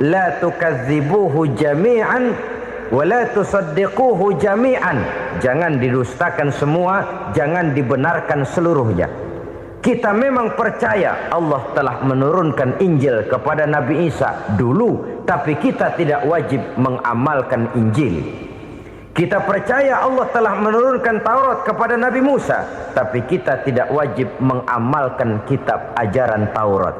la tukadzibuhu jami'an wa la tusaddiquhu jami'an. Jangan didustakan semua, jangan dibenarkan seluruhnya. Kita memang percaya Allah telah menurunkan Injil kepada Nabi Isa dulu, tapi kita tidak wajib mengamalkan Injil. Kita percaya Allah telah menurunkan Taurat kepada Nabi Musa, tapi kita tidak wajib mengamalkan kitab ajaran Taurat.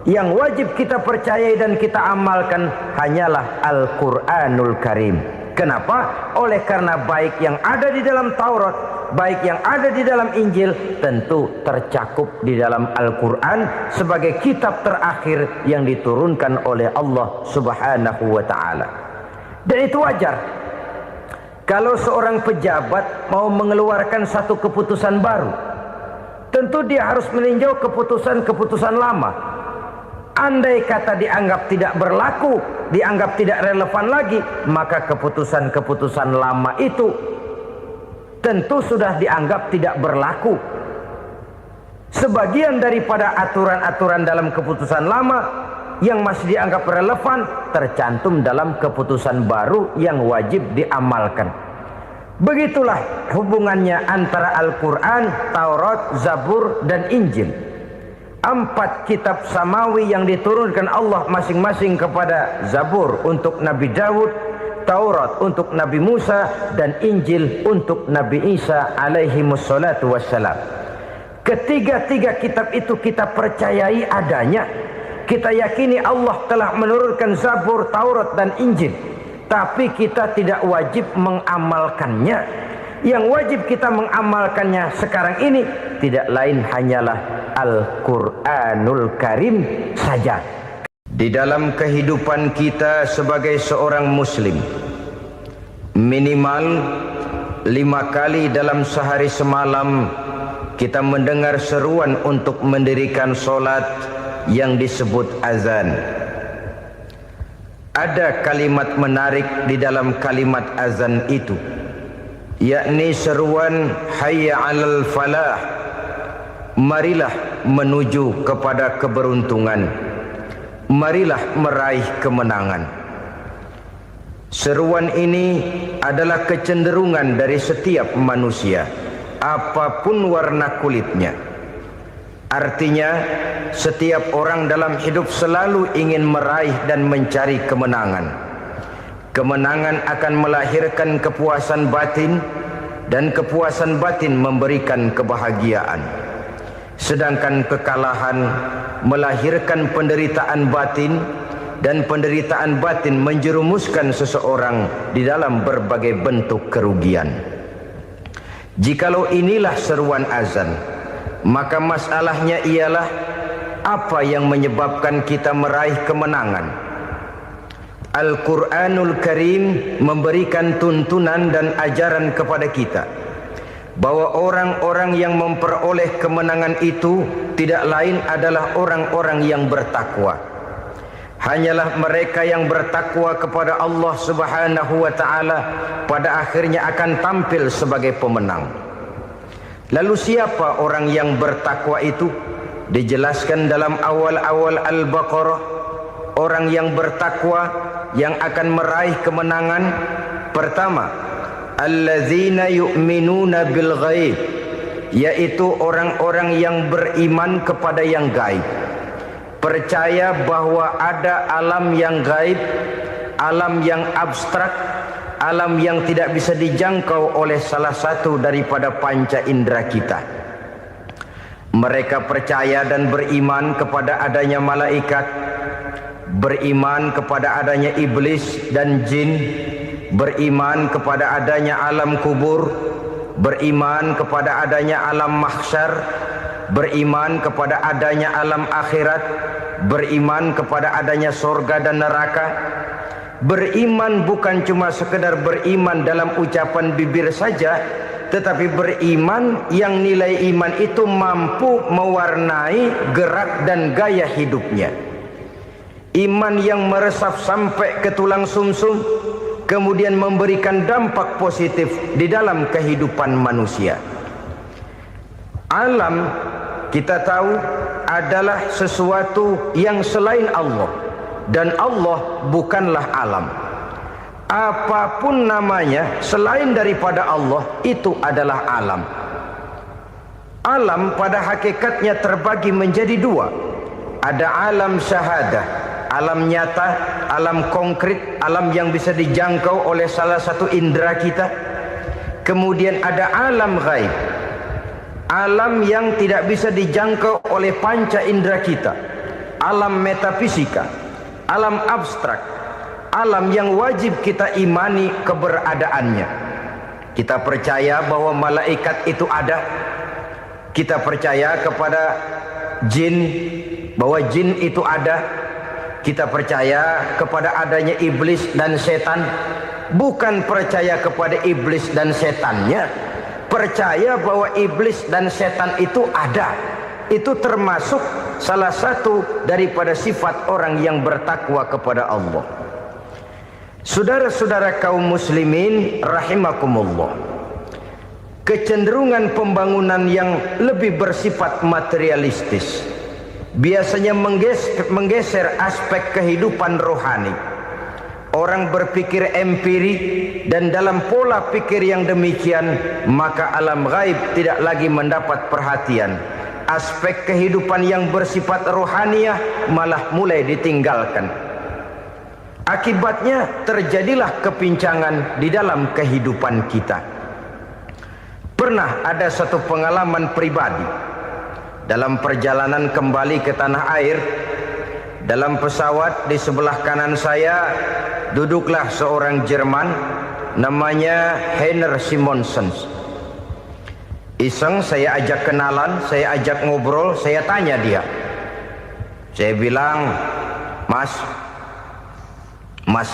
Yang wajib kita percayai dan kita amalkan hanyalah Al-Quranul Karim. Kenapa? Oleh karena baik yang ada di dalam Taurat, baik yang ada di dalam Injil, tentu tercakup di dalam Al-Quran sebagai kitab terakhir yang diturunkan oleh Allah Subhanahu wa Ta'ala. Dan itu wajar. Kalau seorang pejabat mau mengeluarkan satu keputusan baru, tentu dia harus meninjau keputusan-keputusan lama. Andai kata dianggap tidak berlaku, dianggap tidak relevan lagi, maka keputusan-keputusan lama itu tentu sudah dianggap tidak berlaku. Sebagian daripada aturan-aturan dalam keputusan lama yang masih dianggap relevan tercantum dalam keputusan baru yang wajib diamalkan. Begitulah hubungannya antara Al-Quran, Taurat, Zabur, dan Injil. 4 kitab samawi yang diturunkan Allah masing-masing kepada Zabur untuk Nabi Daud, Taurat untuk Nabi Musa, dan Injil untuk Nabi Isa alaihi wassalatu wassalam. Ketiga-tiga kitab itu kita percayai adanya. Kita yakini Allah telah menurunkan Zabur, Taurat, dan Injil, tapi kita tidak wajib mengamalkannya. Yang wajib kita mengamalkannya sekarang ini tidak lain hanyalah Al-Quranul Karim saja. Di dalam kehidupan kita sebagai seorang muslim, minimal 5 kali dalam sehari semalam kita mendengar seruan untuk mendirikan solat yang disebut azan. Ada kalimat menarik di dalam kalimat azan itu, yakni seruan hayya 'alal falah, marilah menuju kepada keberuntungan, marilah meraih kemenangan. Seruan ini adalah kecenderungan dari setiap manusia, apapun warna kulitnya. Artinya, setiap orang dalam hidup selalu ingin meraih dan mencari kemenangan. Kemenangan akan melahirkan kepuasan batin, dan kepuasan batin memberikan kebahagiaan. Sedangkan kekalahan melahirkan penderitaan batin, dan penderitaan batin menjerumuskan seseorang di dalam berbagai bentuk kerugian. Jikalau inilah seruan azan, maka masalahnya ialah apa yang menyebabkan kita meraih kemenangan. Al-Quranul Karim memberikan tuntunan dan ajaran kepada kita bahwa orang-orang yang memperoleh kemenangan itu tidak lain adalah orang-orang yang bertakwa. Hanyalah mereka yang bertakwa kepada Allah Subhanahu wa Ta'ala pada akhirnya akan tampil sebagai pemenang. Lalu siapa orang yang bertakwa itu? Dijelaskan dalam awal-awal Al-Baqarah, orang yang bertakwa yang akan meraih kemenangan. Pertama, allazina yu'minuna bil ghaib, yaitu orang-orang yang beriman kepada yang gaib, percaya bahwa ada alam yang gaib, alam yang abstrak, alam yang tidak bisa dijangkau oleh salah satu daripada panca indera kita. Mereka percaya dan beriman kepada adanya malaikat, beriman kepada adanya iblis dan jin, beriman kepada adanya alam kubur, beriman kepada adanya alam mahsyar, beriman kepada adanya alam akhirat, beriman kepada adanya surga dan neraka. Beriman bukan cuma sekedar beriman dalam ucapan bibir saja, tetapi beriman yang nilai iman itu mampu mewarnai gerak dan gaya hidupnya. Iman yang meresap sampai ke tulang sumsum, kemudian memberikan dampak positif di dalam kehidupan manusia. Alam, kita tahu, adalah sesuatu yang selain Allah, dan Allah bukanlah alam. Apapun namanya selain daripada Allah itu adalah alam. Alam pada hakikatnya terbagi menjadi dua. Ada alam syahadah, alam nyata, alam konkret, alam yang bisa dijangkau oleh salah satu indera kita. Kemudian ada alam ghaib, alam yang tidak bisa dijangkau oleh panca indera kita, alam metafisika, alam abstrak, alam yang wajib kita imani keberadaannya. Kita percaya bahwa malaikat itu ada. Kita percaya kepada jin, bahwa jin itu ada. Kita percaya kepada adanya iblis dan setan. Bukan percaya kepada iblis dan setannya, percaya bahwa iblis dan setan itu ada. Itu termasuk salah satu daripada sifat orang yang bertakwa kepada Allah. Saudara-saudara kaum muslimin rahimakumullah, kecenderungan pembangunan yang lebih bersifat materialistis biasanya menggeser aspek kehidupan rohani. Orang berpikir empiri, dan dalam pola pikir yang demikian maka alam gaib tidak lagi mendapat perhatian. Aspek kehidupan yang bersifat rohaniah malah mulai ditinggalkan. Akibatnya terjadilah kepincangan di dalam kehidupan kita. Pernah ada satu pengalaman pribadi dalam perjalanan kembali ke tanah air. Dalam pesawat di sebelah kanan saya duduklah seorang Jerman namanya Heiner Simonsen. Iseng saya ajak kenalan, saya ajak ngobrol, saya tanya dia. Saya bilang, Mas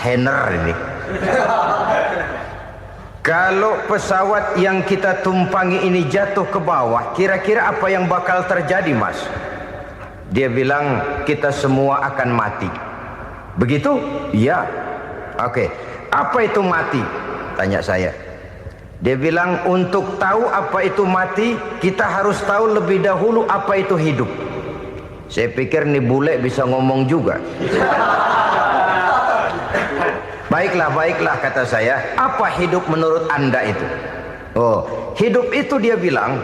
Heiner ini, kalau pesawat yang kita tumpangi ini jatuh ke bawah, kira-kira apa yang bakal terjadi, Mas? Dia bilang, kita semua akan mati. Begitu? Iya. Oke. Apa itu mati? Tanya saya. Dia bilang, untuk tahu apa itu mati, kita harus tahu lebih dahulu apa itu hidup. Saya pikir nih bule bisa ngomong juga. Baiklah kata saya. Apa hidup menurut Anda itu? Oh, hidup itu dia bilang,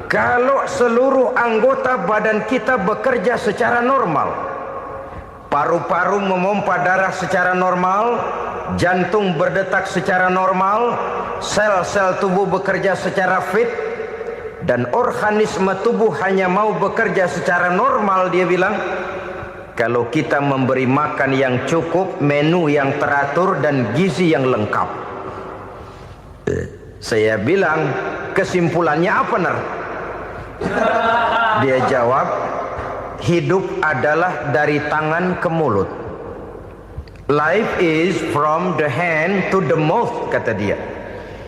kalau seluruh anggota badan kita bekerja secara normal, paru-paru memompa darah secara normal, jantung berdetak secara normal, sel-sel tubuh bekerja secara fit, dan organisme tubuh hanya mau bekerja secara normal, dia bilang, kalau kita memberi makan yang cukup, menu yang teratur, dan gizi yang lengkap. Saya bilang, kesimpulannya apa, Ner? Dia jawab, hidup adalah dari tangan ke mulut. Life is from the hand to the mouth, kata dia.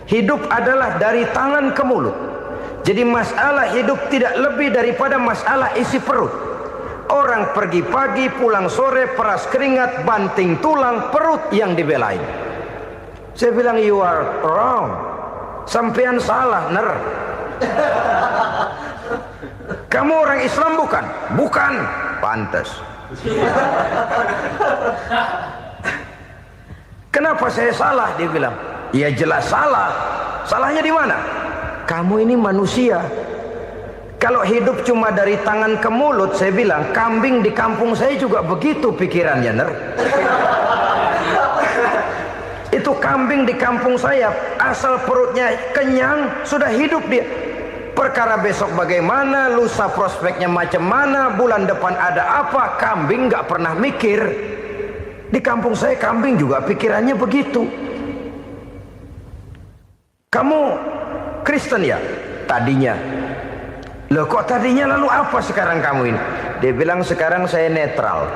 Hidup adalah dari tangan ke mulut. Jadi masalah hidup tidak lebih daripada masalah isi perut. Orang pergi pagi, pulang sore, peras keringat, banting tulang, perut yang dibelain. Saya bilang, you are wrong. Sampean salah, Ner. Kamu orang Islam bukan? Bukan. Pantas. Kenapa saya salah? Dia bilang, ya jelas salah. Salahnya di mana? Kamu ini manusia. Kalau hidup cuma dari tangan ke mulut, saya bilang, kambing di kampung saya juga begitu pikirannya, Ner. Itu kambing di kampung saya, asal perutnya kenyang, sudah hidup dia. Perkara besok bagaimana, lusa prospeknya macam mana, bulan depan ada apa, kambing nggak pernah mikir. Di kampung saya kambing juga pikirannya begitu. Kamu Kristen ya? Tadinya. Loh kok tadinya, lalu apa sekarang kamu ini? Dia bilang, sekarang saya netral.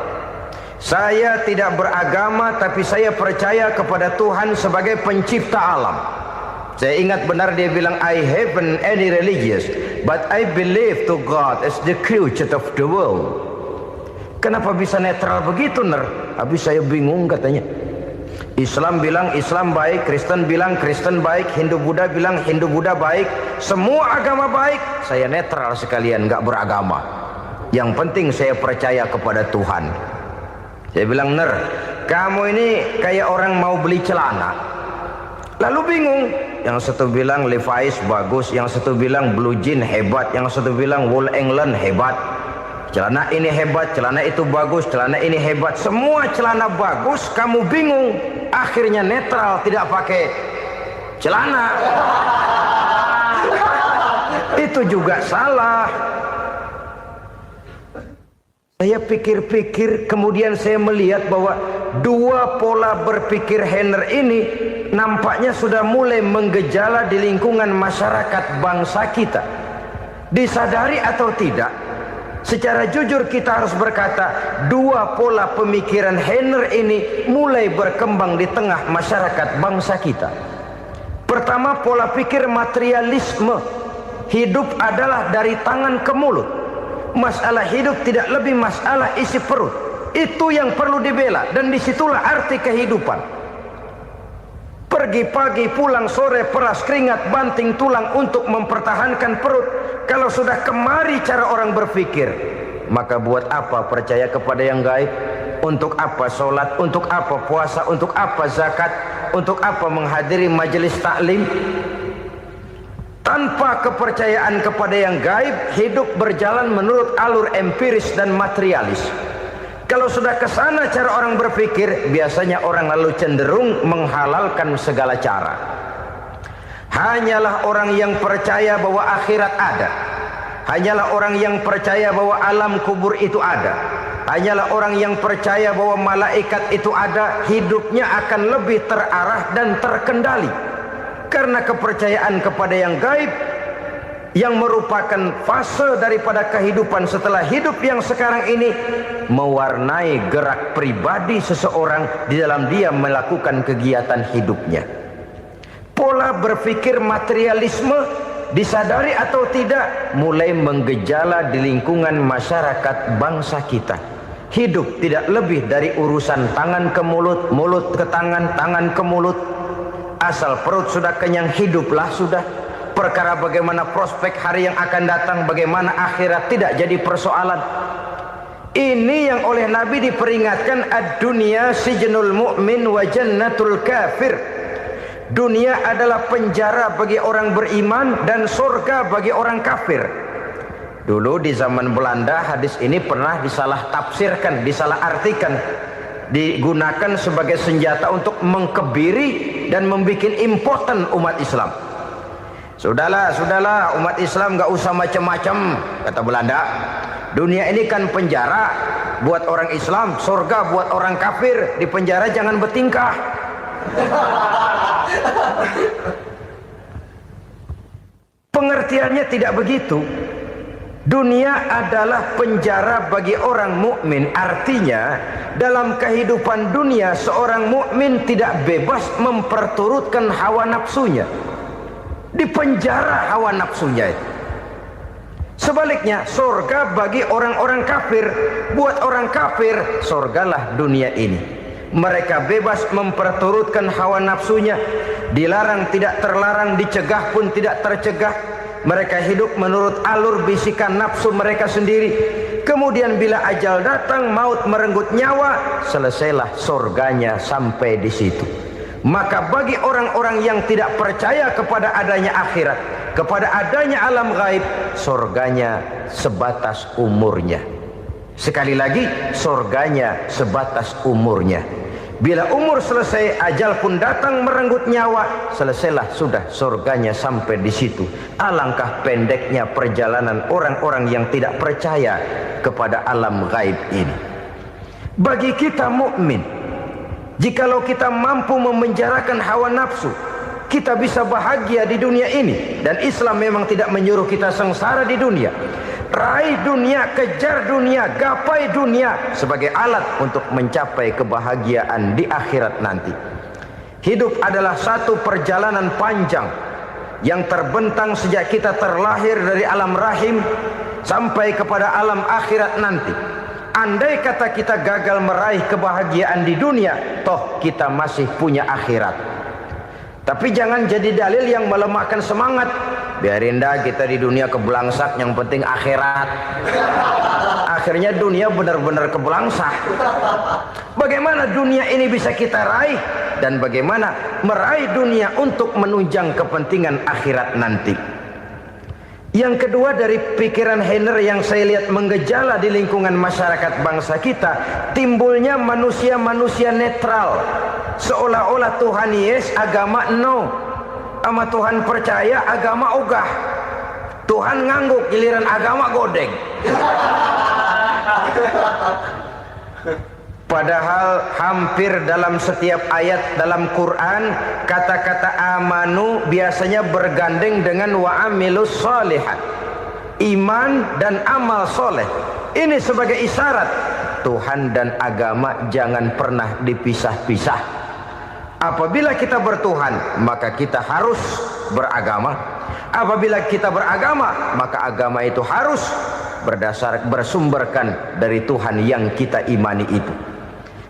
Saya tidak beragama, tapi saya percaya kepada Tuhan sebagai pencipta alam. Saya ingat benar dia bilang, I haven't any religious, but I believe to God as the creator of the world. Kenapa bisa netral begitu, Ner? Habis saya bingung katanya. Islam bilang Islam baik, Kristen bilang Kristen baik, Hindu Buddha bilang Hindu Buddha baik, semua agama baik. Saya netral sekalian, nggak beragama. Yang penting saya percaya kepada Tuhan. Saya bilang, Ner, kamu ini kayak orang mau beli celana, lalu bingung. Yang satu bilang Levi's bagus, yang satu bilang Blue Jean hebat, yang satu bilang Wool England hebat. Celana ini hebat, celana itu bagus, celana ini hebat. Semua celana bagus, kamu bingung. Akhirnya netral, tidak pakai celana. Itu juga salah. Saya pikir-pikir, kemudian saya melihat bahwa dua pola berpikir Henner ini nampaknya sudah mulai menggejala di lingkungan masyarakat bangsa kita. Disadari atau tidak, secara jujur kita harus berkata, dua pola pemikiran Henner ini mulai berkembang di tengah masyarakat bangsa kita. Pertama, pola pikir materialisme. Hidup adalah dari tangan ke mulut. Masalah hidup tidak lebih masalah isi perut. Itu yang perlu dibela, dan disitulah arti kehidupan. Pergi pagi, pulang sore, peras keringat, banting tulang untuk mempertahankan perut. Kalau sudah kemari cara orang berpikir, maka buat apa percaya kepada yang gaib? Untuk apa sholat? Untuk apa puasa? Untuk apa zakat? Untuk apa menghadiri majelis taklim? Tanpa kepercayaan kepada yang gaib, hidup berjalan menurut alur empiris dan materialis. Kalau sudah ke sana cara orang berpikir, biasanya orang lalu cenderung menghalalkan segala cara. Hanyalah orang yang percaya bahwa akhirat ada. Hanyalah orang yang percaya bahwa alam kubur itu ada. Hanyalah orang yang percaya bahwa malaikat itu ada, hidupnya akan lebih terarah dan terkendali. Karena kepercayaan kepada yang gaib, yang merupakan fase daripada kehidupan setelah hidup yang sekarang ini, mewarnai gerak pribadi seseorang di dalam dia melakukan kegiatan hidupnya. Pola berpikir materialisme, disadari atau tidak, mulai menggejala di lingkungan masyarakat bangsa kita. Hidup tidak lebih dari urusan tangan ke mulut, mulut ke tangan, tangan ke mulut. Asal perut sudah kenyang, hiduplah sudah. Perkara bagaimana prospek hari yang akan datang, bagaimana akhirat, tidak jadi persoalan. Ini yang oleh Nabi diperingatkan, ad-dunya sijnul mu'min wa jannatul kafir. Dunia adalah penjara bagi orang beriman dan surga bagi orang kafir. Dulu di zaman Belanda hadis ini pernah disalah tafsirkan, disalah artikan, digunakan sebagai senjata untuk mengkebiri dan membuat impoten umat Islam. Sudahlah umat Islam gak usah macam-macam, kata Belanda. Dunia ini kan penjara buat orang Islam, surga buat orang kafir. Di penjara jangan bertingkah. Pengertiannya tidak begitu. Dunia adalah penjara bagi orang mukmin. Artinya dalam kehidupan dunia seorang mukmin tidak bebas memperturutkan hawa nafsunya. Di penjara hawa nafsunya itu. Sebaliknya surga bagi orang-orang kafir. Buat orang kafir surgalah dunia ini. Mereka bebas memperturutkan hawa nafsunya. Dilarang tidak terlarang, dicegah pun tidak tercegah. Mereka hidup menurut alur bisikan nafsu mereka sendiri. Kemudian bila ajal datang, maut merenggut nyawa, selesailah surganya sampai di situ. Maka bagi orang-orang yang tidak percaya kepada adanya akhirat, kepada adanya alam gaib, surganya sebatas umurnya. Sekali lagi, surganya sebatas umurnya. Bila umur selesai, ajal pun datang merenggut nyawa, selesailah sudah surganya sampai di situ. Alangkah pendeknya perjalanan orang-orang yang tidak percaya kepada alam gaib ini. Bagi kita mukmin, jikalau kita mampu memenjarakan hawa nafsu, kita bisa bahagia di dunia ini. Dan Islam memang tidak menyuruh kita sengsara di dunia. Raih dunia, kejar dunia, gapai dunia sebagai alat untuk mencapai kebahagiaan di akhirat nanti. Hidup adalah satu perjalanan panjang yang terbentang sejak kita terlahir dari alam rahim sampai kepada alam akhirat nanti. Andai kata kita gagal meraih kebahagiaan di dunia, toh kita masih punya akhirat. Tapi jangan jadi dalil yang melemahkan semangat. Biarin dah kita di dunia kebelangsak, yang penting akhirat. akhirnya dunia benar-benar kebelangsah. Bagaimana dunia ini bisa kita raih, dan bagaimana meraih dunia untuk menunjang kepentingan akhirat nanti. Yang kedua, dari pikiran Heiner yang saya lihat menggejala di lingkungan masyarakat bangsa kita, timbulnya manusia-manusia netral, seolah-olah Tuhan yes, agama no, sama Tuhan percaya, agama ogah. Tuhan ngangguk, giliran agama godeng. Padahal hampir dalam setiap ayat dalam Quran, kata-kata amanu biasanya bergandeng dengan wa amilus sholihat, iman dan amal soleh. Ini sebagai isyarat Tuhan dan agama jangan pernah dipisah-pisah. Apabila kita bertuhan, maka kita harus beragama. Apabila kita beragama, maka agama itu harus bersumberkan dari Tuhan yang kita imani itu.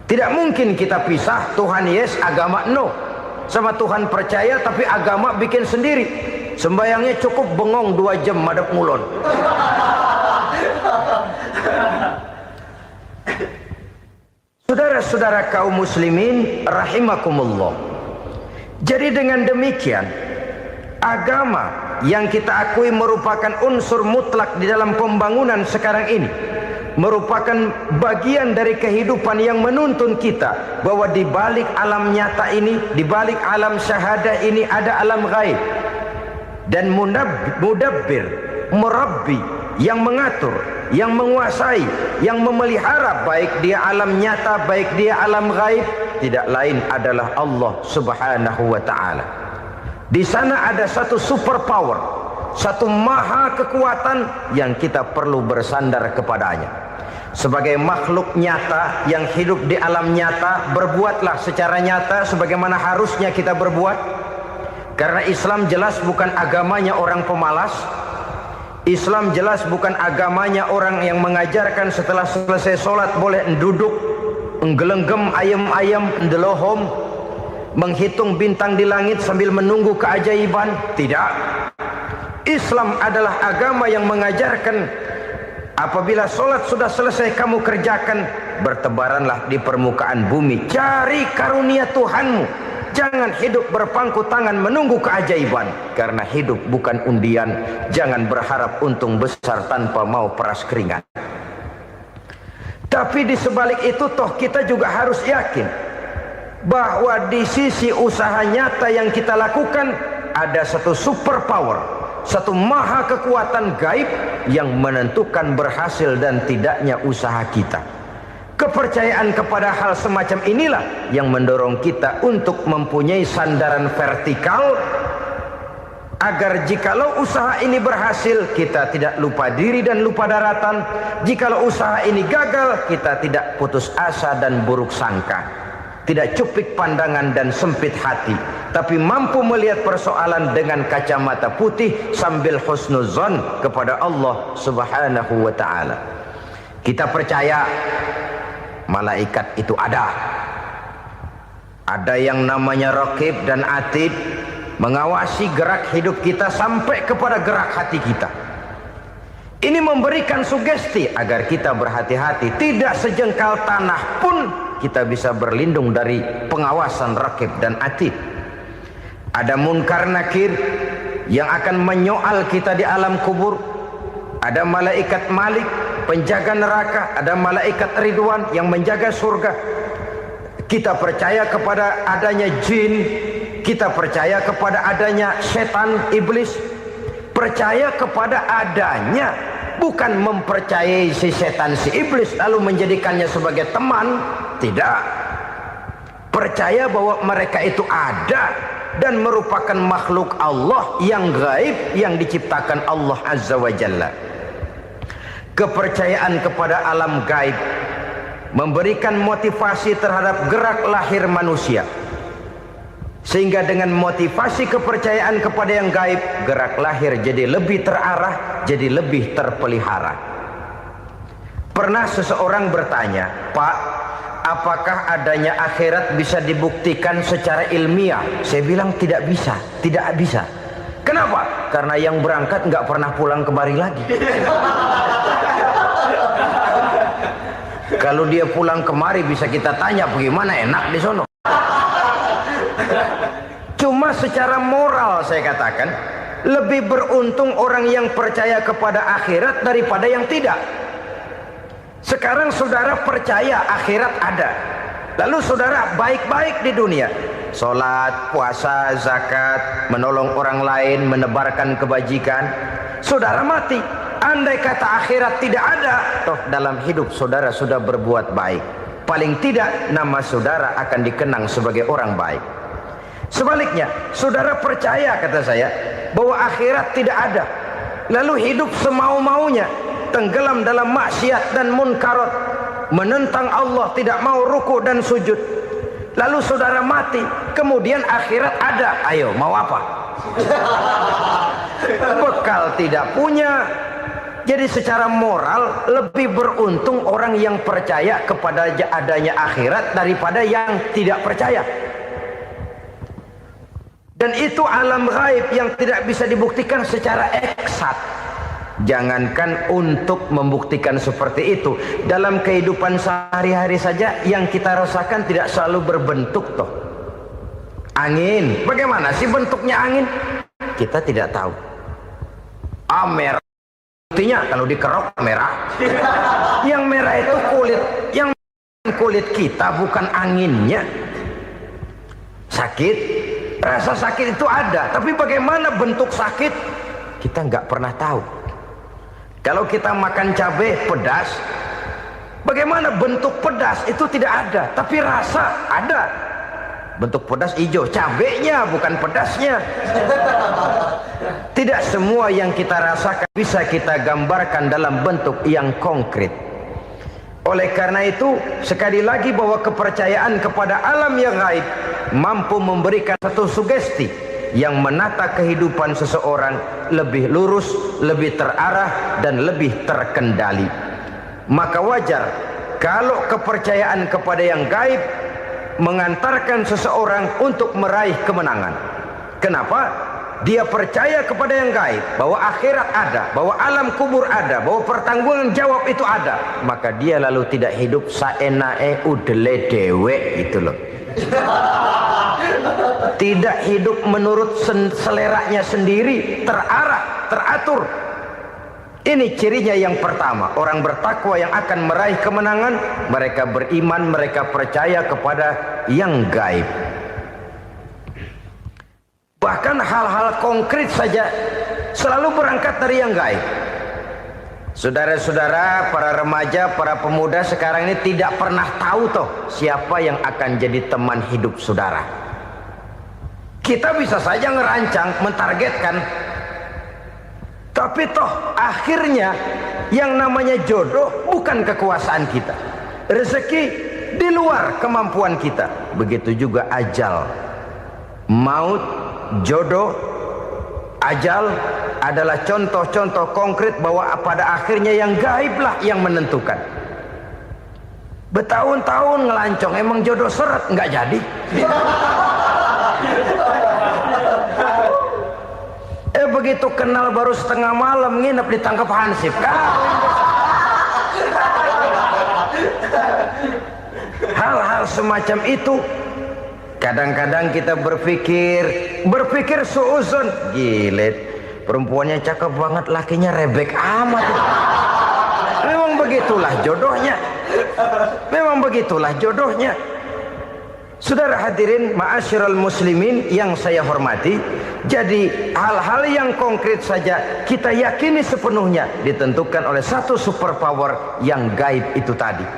Tidak mungkin kita pisah Tuhan yes, agama no. Sama Tuhan percaya tapi agama bikin sendiri. Sembayangnya cukup bengong 2 jam madep ngulon. Saudara-saudara kaum muslimin rahimakumullah. Jadi dengan demikian, agama yang kita akui merupakan unsur mutlak di dalam pembangunan sekarang ini, merupakan bagian dari kehidupan yang menuntun kita bahwa di balik alam nyata ini, di balik alam syahadah ini ada alam gaib. Dan mudabbir, murabbi, yang mengatur, yang menguasai, yang memelihara baik dia alam nyata, baik dia alam gaib, tidak lain adalah Allah Subhanahu wa taala. Di sana ada satu super power, satu maha kekuatan yang kita perlu bersandar kepadanya. Sebagai makhluk nyata yang hidup di alam nyata, berbuatlah secara nyata sebagaimana harusnya kita berbuat. Karena Islam jelas bukan agamanya orang pemalas. Islam jelas bukan agamanya orang yang mengajarkan setelah selesai sholat boleh duduk, nggelenggem ayam-ayam, ndelohom, menghitung bintang di langit sambil menunggu keajaiban. Tidak. Islam adalah agama yang mengajarkan apabila sholat sudah selesai kamu kerjakan, bertebaranlah di permukaan bumi, cari karunia Tuhanmu. Jangan hidup berpangku tangan menunggu keajaiban, karena hidup bukan undian. Jangan berharap untung besar tanpa mau peras keringat. Tapi di sebalik itu toh kita juga harus yakin bahwa di sisi usaha nyata yang kita lakukan ada satu super power, satu maha kekuatan gaib yang menentukan berhasil dan tidaknya usaha kita. Kepercayaan kepada hal semacam inilah yang mendorong kita untuk mempunyai sandaran vertikal, agar jikalau usaha ini berhasil, kita tidak lupa diri dan lupa daratan. Jikalau usaha ini gagal, kita tidak putus asa dan buruk sangka, tidak cupik pandangan dan sempit hati, tapi mampu melihat persoalan dengan kacamata putih sambil husnuzon kepada Allah Subhanahu wa ta'ala. Kita percaya malaikat itu ada yang namanya raqib dan atid, mengawasi gerak hidup kita sampai kepada gerak hati kita. Ini memberikan sugesti agar kita berhati-hati, tidak sejengkal tanah pun kita bisa berlindung dari pengawasan raqib dan atid. Ada munkar nakir yang akan menyoal kita di alam kubur. Ada malaikat Malik, penjaga neraka. Ada malaikat Ridwan yang menjaga surga. Kita percaya kepada adanya jin, kita percaya kepada adanya setan, iblis. Percaya kepada adanya, bukan mempercayai si setan, si iblis lalu menjadikannya sebagai teman. Tidak. Percaya bahwa mereka itu ada dan merupakan makhluk Allah yang gaib, yang diciptakan Allah Azza wa Jalla. Kepercayaan kepada alam gaib memberikan motivasi terhadap gerak lahir manusia, sehingga dengan motivasi kepercayaan kepada yang gaib, gerak lahir jadi lebih terarah, jadi lebih terpelihara. Pernah seseorang bertanya, "Pak, apakah adanya akhirat bisa dibuktikan secara ilmiah?" Saya bilang tidak bisa, tidak bisa. Kenapa? Karena yang berangkat nggak pernah pulang kemari lagi. Kalau dia pulang kemari bisa kita tanya bagaimana enak di sono. Cuma secara moral saya katakan, lebih beruntung orang yang percaya kepada akhirat daripada yang tidak. Sekarang saudara percaya akhirat ada, lalu saudara baik-baik di dunia, sholat, puasa, zakat, menolong orang lain, menebarkan kebajikan. Saudara mati, andai kata akhirat tidak ada, toh dalam hidup saudara sudah berbuat baik, paling tidak nama saudara akan dikenang sebagai orang baik. Sebaliknya, saudara percaya, kata saya, bahwa akhirat tidak ada, lalu hidup semau-maunya, tenggelam dalam maksiat dan munkarat, menentang Allah, tidak mau ruku dan sujud. Lalu saudara mati, kemudian akhirat ada, ayo mau apa? Bekal tidak punya. Jadi secara moral lebih beruntung orang yang percaya kepada adanya akhirat daripada yang tidak percaya. Dan itu alam gaib yang tidak bisa dibuktikan secara eksat. Jangankan untuk membuktikan seperti itu, dalam kehidupan sehari-hari saja yang kita rasakan tidak selalu berbentuk toh. Angin, bagaimana sih bentuknya angin? Kita tidak tahu. Merah, buktinya kalau dikerok merah. Yang merah itu kulit, yang kulit kita bukan anginnya. Sakit, rasa sakit itu ada, tapi bagaimana bentuk sakit kita nggak pernah tahu. Kalau kita makan cabai pedas, bagaimana bentuk pedas itu tidak ada, tapi rasa ada. Bentuk pedas hijau, cabenya bukan pedasnya. Tidak semua yang kita rasakan bisa kita gambarkan dalam bentuk yang konkret. Oleh karena itu, sekali lagi bahwa kepercayaan kepada alam yang gaib mampu memberikan satu sugesti yang menata kehidupan seseorang lebih lurus, lebih terarah, dan lebih terkendali. Maka wajar kalau kepercayaan kepada yang gaib mengantarkan seseorang untuk meraih kemenangan. Kenapa? Dia percaya kepada yang gaib, bahwa akhirat ada, bahwa alam kubur ada, bahwa pertanggungan jawab itu ada. Maka dia lalu tidak hidup saenae udele dewe, itu loh. Tidak hidup menurut seleranya sendiri, terarah, teratur. Ini cirinya yang pertama. Orang bertakwa yang akan meraih kemenangan, mereka beriman, mereka percaya kepada yang gaib. Bahkan hal-hal konkret saja selalu berangkat dari yang gaib. Saudara-saudara, para remaja, para pemuda sekarang ini tidak pernah tahu toh siapa yang akan jadi teman hidup saudara. Kita bisa saja ngerancang, mentargetkan, tapi toh akhirnya yang namanya jodoh bukan kekuasaan kita. Rezeki di luar kemampuan kita. Begitu juga ajal. Maut, jodoh, ajal adalah contoh-contoh konkret bahwa pada akhirnya yang gaiblah yang menentukan. Bertahun-tahun ngelancong, emang jodoh seret, nggak jadi. Begitu kenal baru setengah malam nginep ditangkap hansip kan. Hal-hal semacam itu kadang-kadang kita berpikir suuzon, gilet, perempuannya cakep banget, lakinya rebek amat. Memang begitulah jodohnya. Memang begitulah jodohnya. Saudara hadirin ma'asyiral muslimin yang saya hormati, jadi hal-hal yang konkret saja kita yakini sepenuhnya ditentukan oleh satu superpower yang gaib itu tadi.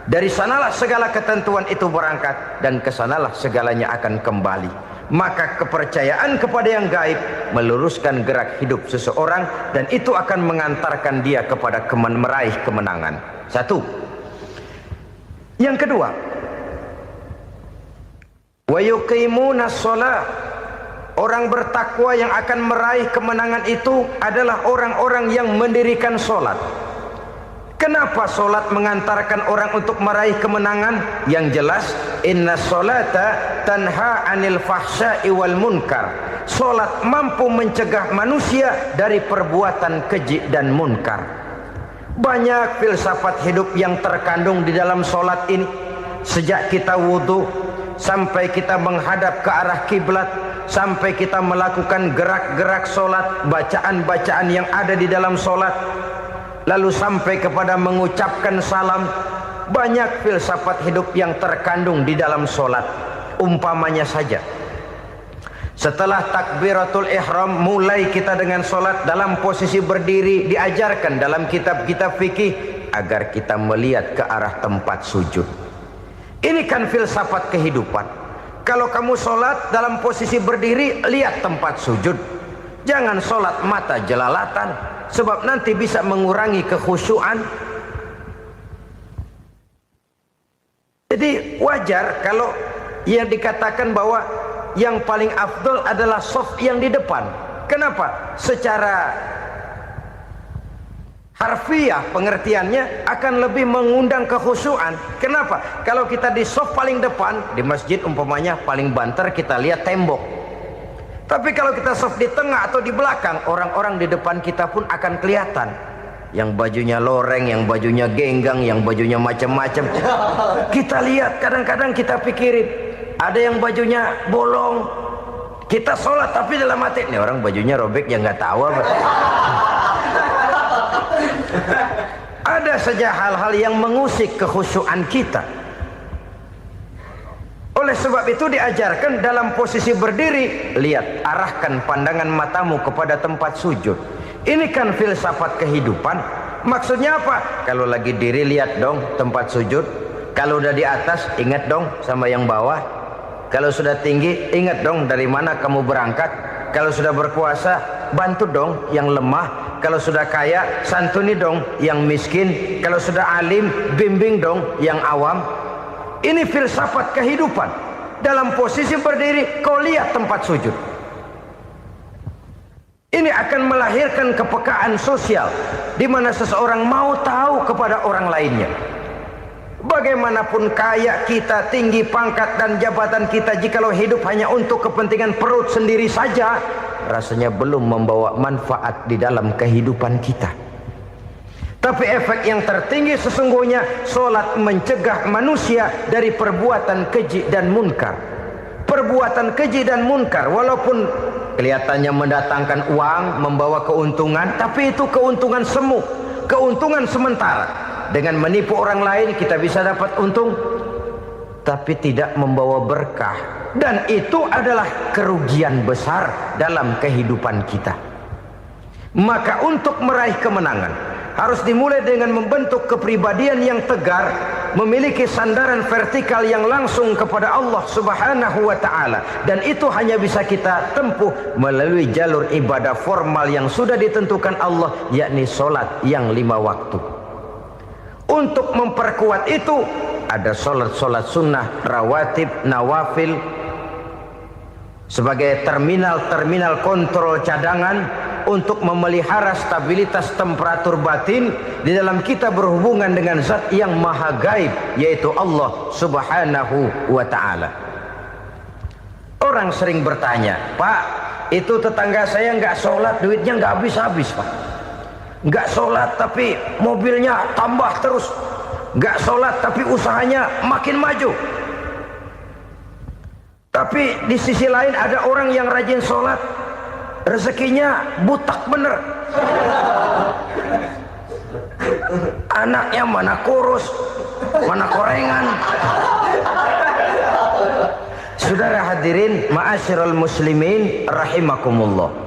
Dari sanalah segala ketentuan itu berangkat dan kesanalah segalanya akan kembali. Maka kepercayaan kepada yang gaib meluruskan gerak hidup seseorang dan itu akan mengantarkan dia kepada meraih kemenangan. Satu. Yang kedua, wa yuqimuna shalah. Orang bertakwa yang akan meraih kemenangan itu adalah orang-orang yang mendirikan sholat. Kenapa sholat mengantarkan orang untuk meraih kemenangan? Yang jelas, inna sholata tanha anil fahsya'i wal munkar. Sholat mampu mencegah manusia dari perbuatan keji dan munkar. Banyak filsafat hidup yang terkandung di dalam solat ini. Sejak kita wudhu sampai kita menghadap ke arah kiblat, sampai kita melakukan gerak-gerak solat, bacaan-bacaan yang ada di dalam solat, lalu sampai kepada mengucapkan salam. Banyak filsafat hidup yang terkandung di dalam solat. Umpamanya saja, setelah takbiratul ihram, mulai kita dengan solat dalam posisi berdiri. Diajarkan dalam kitab-kitab fikih agar kita melihat ke arah tempat sujud. Ini kan filsafat kehidupan. Kalau kamu solat dalam posisi berdiri, lihat tempat sujud. Jangan solat mata jelalatan, sebab nanti bisa mengurangi kekhusyuan. Jadi wajar kalau yang dikatakan bahwa yang paling afdol adalah shaf yang di depan. Kenapa? Secara harfiah pengertiannya akan lebih mengundang kekhusyuan. Kenapa? Kalau kita di shaf paling depan di masjid umpamanya paling banter, kita lihat tembok. Tapi kalau kita shaf di tengah atau di belakang, orang-orang di depan kita pun akan kelihatan. Yang bajunya loreng, yang bajunya genggang, yang bajunya macam-macam. Kita lihat, kadang-kadang kita pikirin, ada yang bajunya bolong. Kita sholat tapi dalam hati, nih orang bajunya robek, yang nggak tahu apa. Ada saja hal-hal yang mengusik kekhusyuan kita. Oleh sebab itu diajarkan dalam posisi berdiri, lihat, arahkan pandangan matamu kepada tempat sujud. Ini kan filsafat kehidupan. Maksudnya apa? Kalau lagi diri, lihat dong tempat sujud. Kalau udah di atas, ingat dong sama yang bawah. Kalau sudah tinggi, ingat dong dari mana kamu berangkat. Kalau sudah berkuasa, bantu dong yang lemah. Kalau sudah kaya, santuni dong yang miskin. Kalau sudah alim, bimbing dong yang awam. Ini filsafat kehidupan. Dalam posisi berdiri, kau lihat tempat sujud. Ini akan melahirkan kepekaan sosial, di mana seseorang mau tahu kepada orang lainnya. Bagaimanapun kaya kita, tinggi pangkat dan jabatan kita, jikalau hidup hanya untuk kepentingan perut sendiri saja, rasanya belum membawa manfaat di dalam kehidupan kita. Tapi efek yang tertinggi sesungguhnya, solat mencegah manusia dari perbuatan keji dan munkar. Perbuatan keji dan munkar, walaupun kelihatannya mendatangkan uang, membawa keuntungan, tapi itu keuntungan semu, keuntungan sementara. Dengan menipu orang lain kita bisa dapat untung, tapi tidak membawa berkah. Dan itu adalah kerugian besar dalam kehidupan kita. Maka untuk meraih kemenangan, harus dimulai dengan membentuk kepribadian yang tegar, memiliki sandaran vertikal yang langsung kepada Allah Subhanahu wa ta'ala. Dan itu hanya bisa kita tempuh melalui jalur ibadah formal yang sudah ditentukan Allah, yakni solat yang 5 waktu. Untuk memperkuat itu, ada solat-solat sunnah, rawatib, nawafil, sebagai terminal-terminal kontrol cadangan untuk memelihara stabilitas temperatur batin di dalam kita berhubungan dengan zat yang maha gaib, yaitu Allah Subhanahu wa ta'ala. Orang sering bertanya, Pak, itu tetangga saya nggak sholat, duitnya nggak habis-habis, Pak. Nggak sholat tapi mobilnya tambah terus. Nggak sholat tapi usahanya makin maju. Tapi di sisi lain ada orang yang rajin sholat, rezekinya butak bener. Anaknya mana kurus, mana korengan. Saudara hadirin ma'asyiral muslimin rahimakumullah.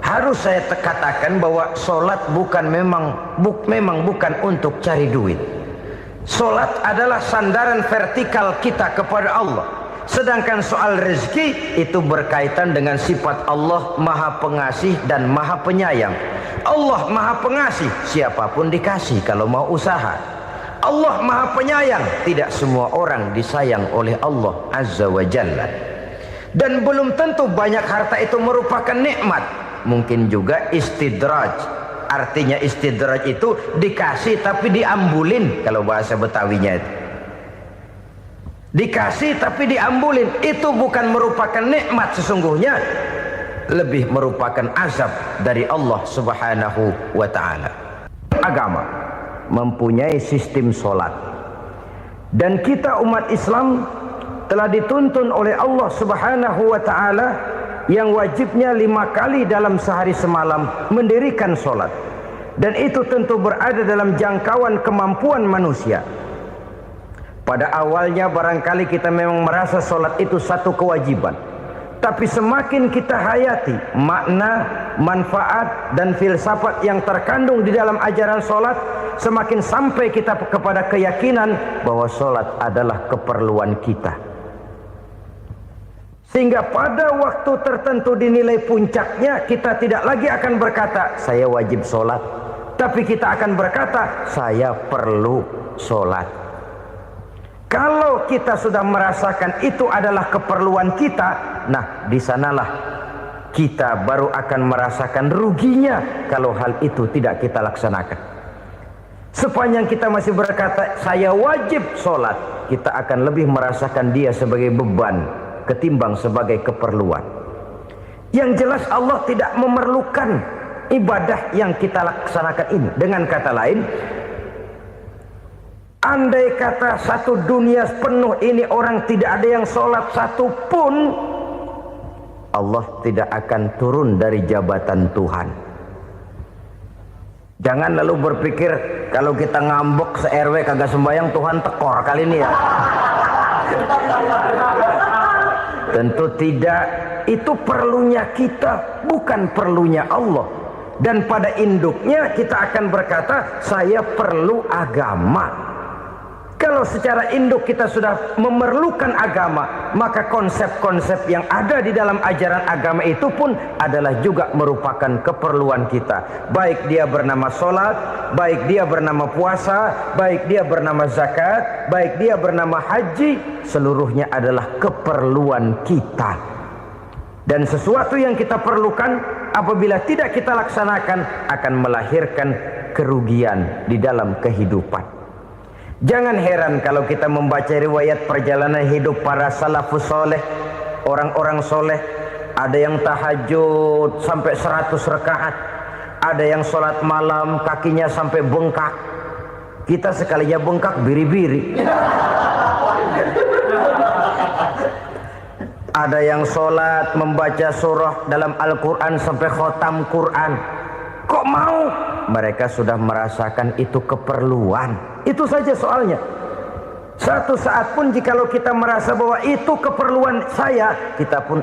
Harus saya katakan bahwa solat memang bukan untuk cari duit. Solat adalah sandaran vertikal kita kepada Allah. Sedangkan soal rezeki itu berkaitan dengan sifat Allah Maha Pengasih dan Maha Penyayang. Allah Maha Pengasih, siapapun dikasih kalau mau usaha. Allah Maha Penyayang, tidak semua orang disayang oleh Allah Azza wa Jalla. Dan belum tentu banyak harta itu merupakan nikmat. Mungkin juga istidraj. Artinya istidraj itu dikasih tapi diambulin, kalau bahasa Betawinya itu. Dikasih tapi diambulin, itu bukan merupakan nikmat sesungguhnya, lebih merupakan azab dari Allah Subhanahu wa ta'ala. Agama mempunyai sistem solat. Dan kita umat Islam telah dituntun oleh Allah Subhanahu wa ta'ala yang wajibnya 5 kali dalam sehari semalam mendirikan solat. Dan itu tentu berada dalam jangkauan kemampuan manusia. Pada awalnya barangkali kita memang merasa solat itu satu kewajiban. Tapi semakin kita hayati makna, manfaat dan filsafat yang terkandung di dalam ajaran solat, semakin sampai kita kepada keyakinan bahwa solat adalah keperluan kita. Sehingga pada waktu tertentu dinilai puncaknya, kita tidak lagi akan berkata saya wajib solat, tapi kita akan berkata saya perlu solat. Kalau kita sudah merasakan itu adalah keperluan kita, nah di sanalah kita baru akan merasakan ruginya kalau hal itu tidak kita laksanakan. Sepanjang kita masih berkata saya wajib solat, kita akan lebih merasakan dia sebagai beban ketimbang sebagai keperluan. Yang jelas Allah tidak memerlukan ibadah yang kita laksanakan ini. Dengan kata lain, andai kata satu dunia penuh ini orang tidak ada yang sholat satu pun, Allah tidak akan turun dari jabatan Tuhan. Jangan lalu berpikir kalau kita ngambek se-RW kagak sembahyang Tuhan tekor kali ini ya. Tentu tidak. Itu perlunya kita, bukan perlunya Allah. Dan pada induknya kita akan berkata saya perlu agama. Kalau secara induk kita sudah memerlukan agama, maka konsep-konsep yang ada di dalam ajaran agama itu pun adalah juga merupakan keperluan kita. Baik dia bernama sholat, baik dia bernama puasa, baik dia bernama zakat, baik dia bernama haji, seluruhnya adalah keperluan kita. Dan sesuatu yang kita perlukan apabila tidak kita laksanakan akan melahirkan kerugian di dalam kehidupan. Jangan heran kalau kita membaca riwayat perjalanan hidup para salafus soleh, orang-orang soleh. Ada yang tahajud sampai 100 rakaat, ada yang sholat malam kakinya sampai bengkak. Kita sekalinya bengkak biri-biri. Ada yang sholat membaca surah dalam Al-Quran sampai khotam Quran. Kok mau? Mereka sudah merasakan itu keperluan. Itu saja soalnya. Satu saat pun jikalau kita merasa bahwa itu keperluan saya, kita pun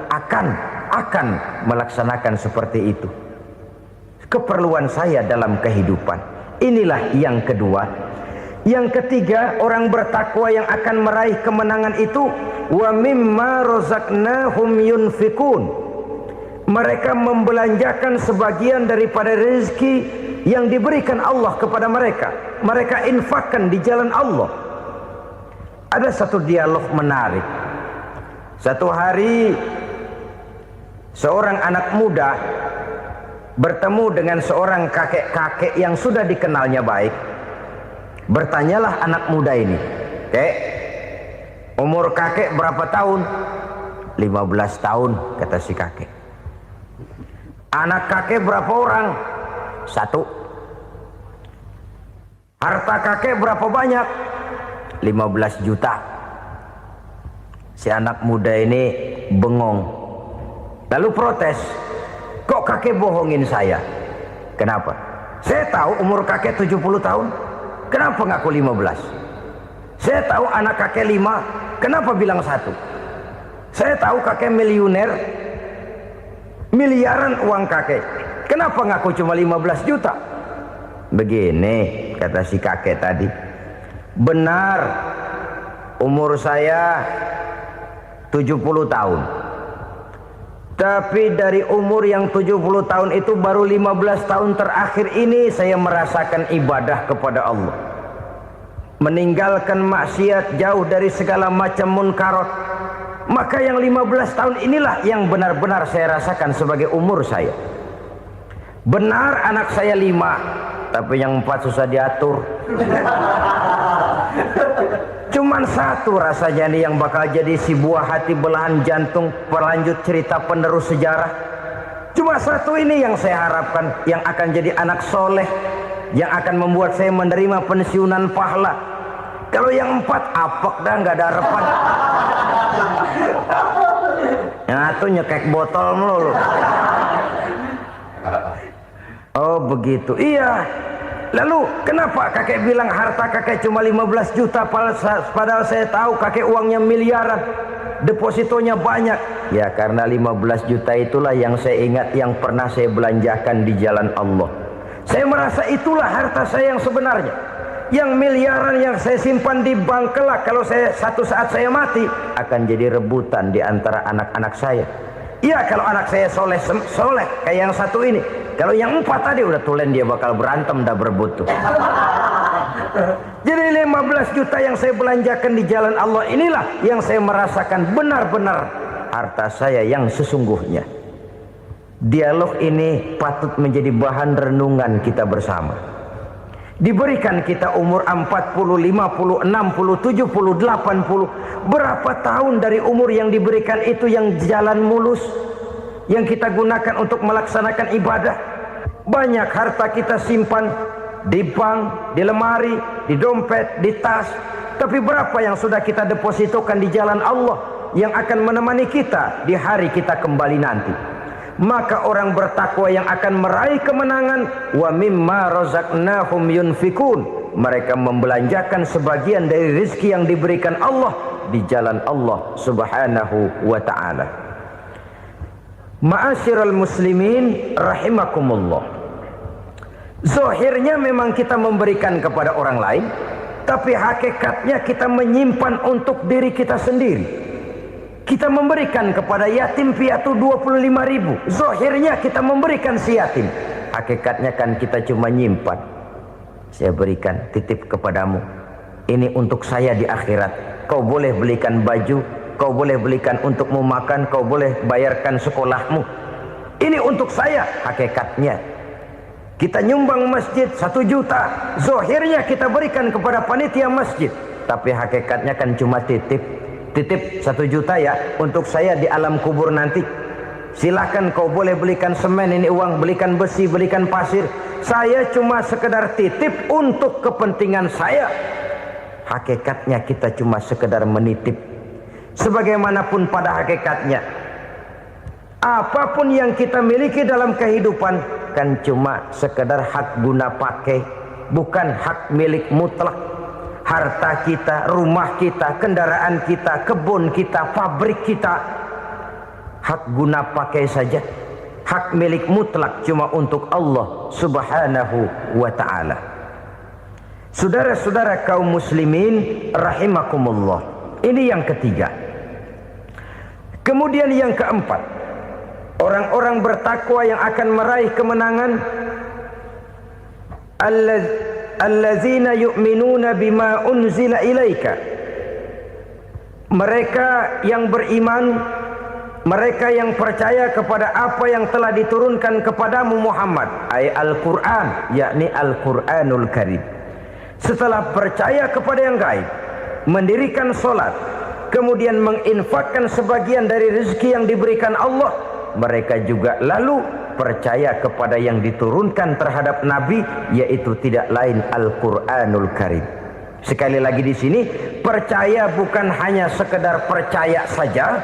akan melaksanakan seperti itu. Keperluan saya dalam kehidupan. Inilah yang kedua. Yang ketiga, orang bertakwa yang akan meraih kemenangan itu, wa mimma razaqnahum yunfikun. Mereka membelanjakan sebagian daripada rezeki yang diberikan Allah kepada mereka. Mereka infakkan di jalan Allah. Ada satu dialog menarik. Satu hari seorang anak muda bertemu dengan seorang kakek-kakek yang sudah dikenalnya baik. Bertanyalah anak muda ini, "Kek, umur kakek berapa tahun?" 15 tahun, kata si kakek. "Anak kakek berapa orang?" 1. "Harta kakek berapa banyak?" 15 juta. Si anak muda ini bengong. Lalu protes, "Kok kakek bohongin saya?" "Kenapa?" "Saya tahu umur kakek 70 tahun. Kenapa ngaku 15? Saya tahu anak kakek 5. Kenapa bilang 1? Saya tahu kakek miliuner, miliaran uang kakek. Kenapa ngaku cuma 15 juta? Begini, kata si kakek tadi. Benar, umur saya 70 tahun. Tapi dari umur yang 70 tahun itu baru 15 tahun terakhir ini saya merasakan ibadah kepada Allah. Meninggalkan maksiat, jauh dari segala macam munkarat. Maka yang 15 tahun inilah yang benar-benar saya rasakan sebagai umur saya. Benar anak saya 5, tapi yang 4 susah diatur. Cuman 1 rasanya nih yang bakal jadi si buah hati belahan jantung pelanjut cerita penerus sejarah. Cuma 1 ini yang saya harapkan yang akan jadi anak soleh yang akan membuat saya menerima pensiunan pahala. Kalau yang 4 apek dah, nggak ada harapan. Yang satu nyekek botol melulu. Oh begitu, iya. Lalu kenapa kakek bilang harta kakek cuma 15 juta padahal saya tahu kakek uangnya miliaran, depositonya banyak? Ya karena 15 juta itulah yang saya ingat yang pernah saya belanjakan di jalan Allah. Saya merasa itulah harta saya yang sebenarnya. Yang miliaran yang saya simpan di bank kelak kalau satu saat saya mati akan jadi rebutan di antara anak-anak saya. Iya kalau anak saya soleh kayak yang satu ini. Kalau yang 4 tadi udah tulen dia bakal berantem dah berebut tuh. Jadi 15 juta yang saya belanjakan di jalan Allah inilah yang saya merasakan benar-benar harta saya yang sesungguhnya. Dialog ini patut menjadi bahan renungan kita bersama. Diberikan kita umur 40, 50, 60, 70, 80. Berapa tahun dari umur yang diberikan itu yang jalan mulus, yang kita gunakan untuk melaksanakan ibadah? Banyak harta kita simpan di bank, di lemari, di dompet, di tas. Tapi berapa yang sudah kita depositokan di jalan Allah yang akan menemani kita di hari kita kembali nanti? Maka orang bertakwa yang akan meraih kemenangan, wa mimma razaqnahum yunfikun, mereka membelanjakan sebagian dari rezeki yang diberikan Allah di jalan Allah Subhanahu wa ta'ala. Ma'asyiral muslimin rahimakumullah. Zahirnya memang kita memberikan kepada orang lain, tapi hakikatnya kita menyimpan untuk diri kita sendiri. Kita memberikan kepada yatim piatu 25.000. Zahirnya kita memberikan si yatim, hakikatnya kan kita cuma nyimpan. Saya berikan, titip kepadamu, ini untuk saya di akhirat. Kau boleh belikan baju, kau boleh belikan untukmu makan, kau boleh bayarkan sekolahmu. Ini untuk saya. Hakikatnya kita nyumbang masjid 1 juta, zahirnya kita berikan kepada panitia masjid, tapi hakikatnya kan cuma titip 1 juta ya untuk saya di alam kubur nanti. Silahkan kau boleh belikan semen, ini uang, belikan besi, belikan pasir. Saya cuma sekedar titip untuk kepentingan saya. Hakikatnya kita cuma sekedar menitip. Sebagaimanapun pada hakikatnya, apapun yang kita miliki dalam kehidupan kan cuma sekedar hak guna pakai, bukan hak milik mutlak. Harta kita, rumah kita, kendaraan kita, kebun kita, pabrik kita, hak guna pakai saja. Hak milik mutlak cuma untuk Allah Subhanahu wa ta'ala. Saudara-saudara kaum muslimin rahimakumullah. Ini yang ketiga. Kemudian yang keempat, orang-orang bertakwa yang akan meraih kemenangan, allazina yu'minuna bima unzila ilaika. Mereka yang beriman, mereka yang percaya kepada apa yang telah diturunkan kepadamu Muhammad, ay Al-Quran, yakni Al-Quranul Karim. Setelah percaya kepada yang gaib, mendirikan solat, kemudian menginfakkan sebagian dari rezeki yang diberikan Allah, mereka juga lalu percaya kepada yang diturunkan terhadap Nabi, yaitu tidak lain Al-Quranul Karim. Sekali lagi di sini, percaya bukan hanya sekedar percaya saja,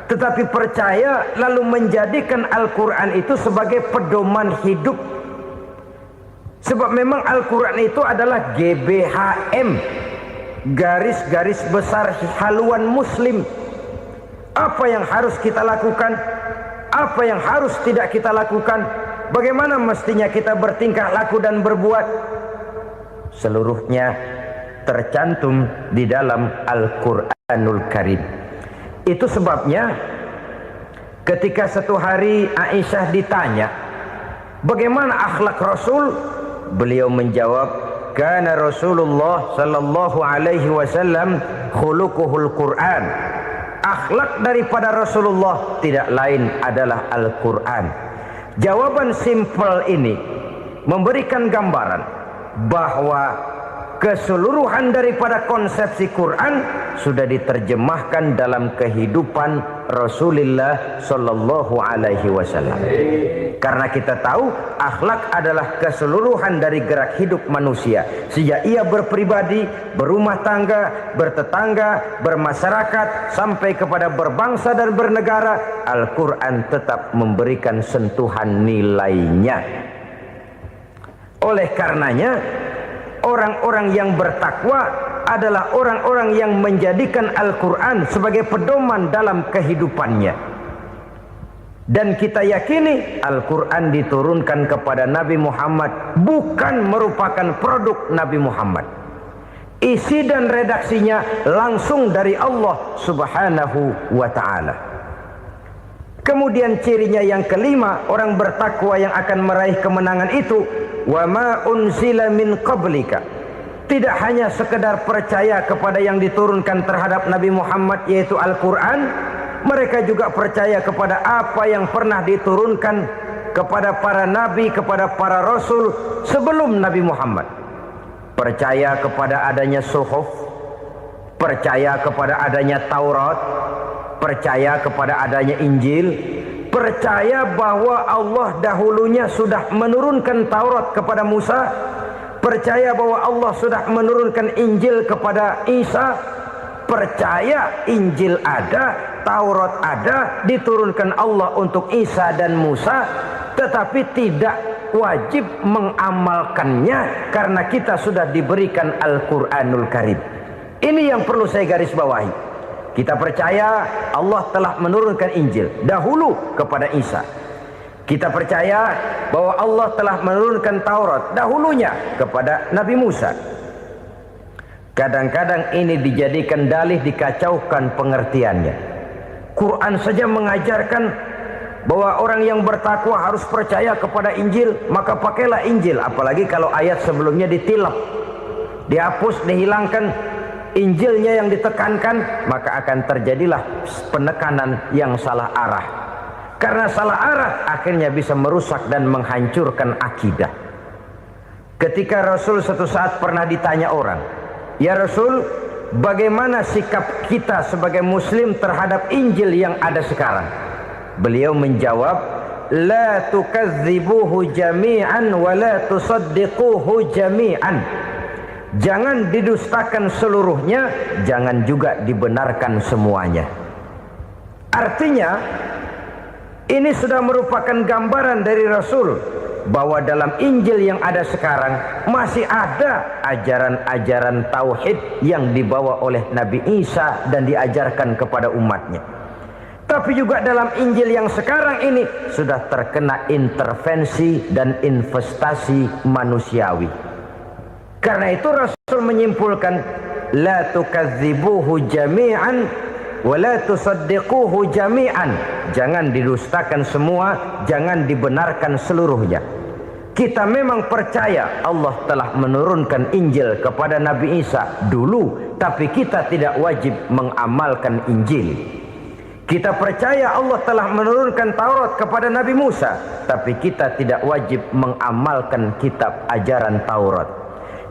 tetapi percaya lalu menjadikan Al-Quran itu sebagai pedoman hidup. Sebab memang Al-Quran itu adalah GBHM, garis-garis besar haluan muslim. Apa yang harus kita lakukan, apa yang harus tidak kita lakukan, bagaimana mestinya kita bertingkah laku dan berbuat, seluruhnya tercantum di dalam Al-Quranul Karim. Itu sebabnya ketika satu hari Aisyah ditanya bagaimana akhlak Rasul, beliau menjawab, kana Rasulullah sallallahu alaihi wasallam khuluquhul Quran. Akhlak daripada Rasulullah tidak lain adalah Al-Quran. Jawaban simpel ini memberikan gambaran bahwa keseluruhan daripada konsepsi Quran sudah diterjemahkan dalam kehidupan Rasulullah sallallahu alaihi wasallam. Karena kita tahu akhlak adalah keseluruhan dari gerak hidup manusia. Sejak ia berpribadi, berumah tangga, bertetangga, bermasyarakat, sampai kepada berbangsa dan bernegara, Al-Quran tetap memberikan sentuhan nilainya. Oleh karenanya, orang-orang yang bertakwa adalah orang-orang yang menjadikan Al-Quran sebagai pedoman dalam kehidupannya. Dan kita yakini Al-Quran diturunkan kepada Nabi Muhammad bukan merupakan produk Nabi Muhammad. Isi dan redaksinya langsung dari Allah Subhanahu wa ta'ala. Kemudian cirinya yang kelima, orang bertakwa yang akan meraih kemenangan itu, wa ma unzila min qablika. Tidak hanya sekedar percaya kepada yang diturunkan terhadap Nabi Muhammad yaitu Al-Quran, mereka juga percaya kepada apa yang pernah diturunkan kepada para nabi, kepada para rasul sebelum Nabi Muhammad. Percaya kepada adanya suhuf, percaya kepada adanya Taurat, percaya kepada adanya Injil, percaya bahwa Allah dahulunya sudah menurunkan Taurat kepada Musa, percaya bahwa Allah sudah menurunkan Injil kepada Isa, percaya Injil ada, Taurat ada, diturunkan Allah untuk Isa dan Musa, tetapi tidak wajib mengamalkannya karena kita sudah diberikan Al-Quranul Karim. Ini yang perlu saya garis bawahi. Kita percaya Allah telah menurunkan Injil dahulu kepada Isa. Kita percaya bahwa Allah telah menurunkan Taurat dahulunya kepada Nabi Musa. Kadang-kadang ini dijadikan dalih, dikacaukan pengertiannya. Quran saja mengajarkan bahwa orang yang bertakwa harus percaya kepada Injil, maka pakailah Injil. Apalagi kalau ayat sebelumnya ditilap, dihapus, dihilangkan, Injilnya yang ditekankan, maka akan terjadilah penekanan yang salah arah. Karena salah arah akhirnya bisa merusak dan menghancurkan akidah. Ketika Rasul suatu saat pernah ditanya orang, "Ya Rasul, bagaimana sikap kita sebagai muslim terhadap Injil yang ada sekarang?" Beliau menjawab, "La tukadzibuhu jami'an wa la tusaddiquhu jami'an." Jangan didustakan seluruhnya, jangan juga dibenarkan semuanya. Artinya, ini sudah merupakan gambaran dari Rasul bahwa dalam Injil yang ada sekarang masih ada ajaran-ajaran tauhid yang dibawa oleh Nabi Isa dan diajarkan kepada umatnya. Tapi juga dalam Injil yang sekarang ini sudah terkena intervensi dan investasi manusiawi. Karena itu Rasul menyimpulkan, la tukadzibuhu jami'an wa la tusaddiquhu jami'an. Jangan didustakan semua, jangan dibenarkan seluruhnya. Kita memang percaya Allah telah menurunkan Injil kepada Nabi Isa dulu, tapi kita tidak wajib mengamalkan Injil. Kita percaya Allah telah menurunkan Taurat kepada Nabi Musa, tapi kita tidak wajib mengamalkan kitab ajaran Taurat.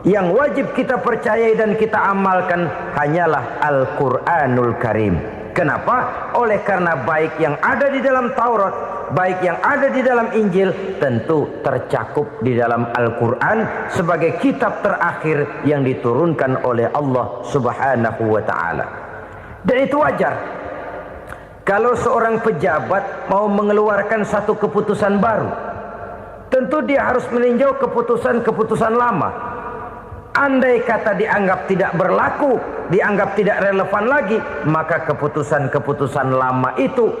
Yang wajib kita percayai dan kita amalkan hanyalah Al-Quranul Karim. Kenapa? Oleh karena baik yang ada di dalam Taurat, baik yang ada di dalam Injil, tentu tercakup di dalam Al-Quran sebagai kitab terakhir yang diturunkan oleh Allah Subhanahu wa ta'ala. Dan itu wajar. Kalau seorang pejabat mau mengeluarkan satu keputusan baru, tentu dia harus meninjau keputusan-keputusan lama. Andai kata dianggap tidak berlaku, dianggap tidak relevan lagi, maka keputusan-keputusan lama itu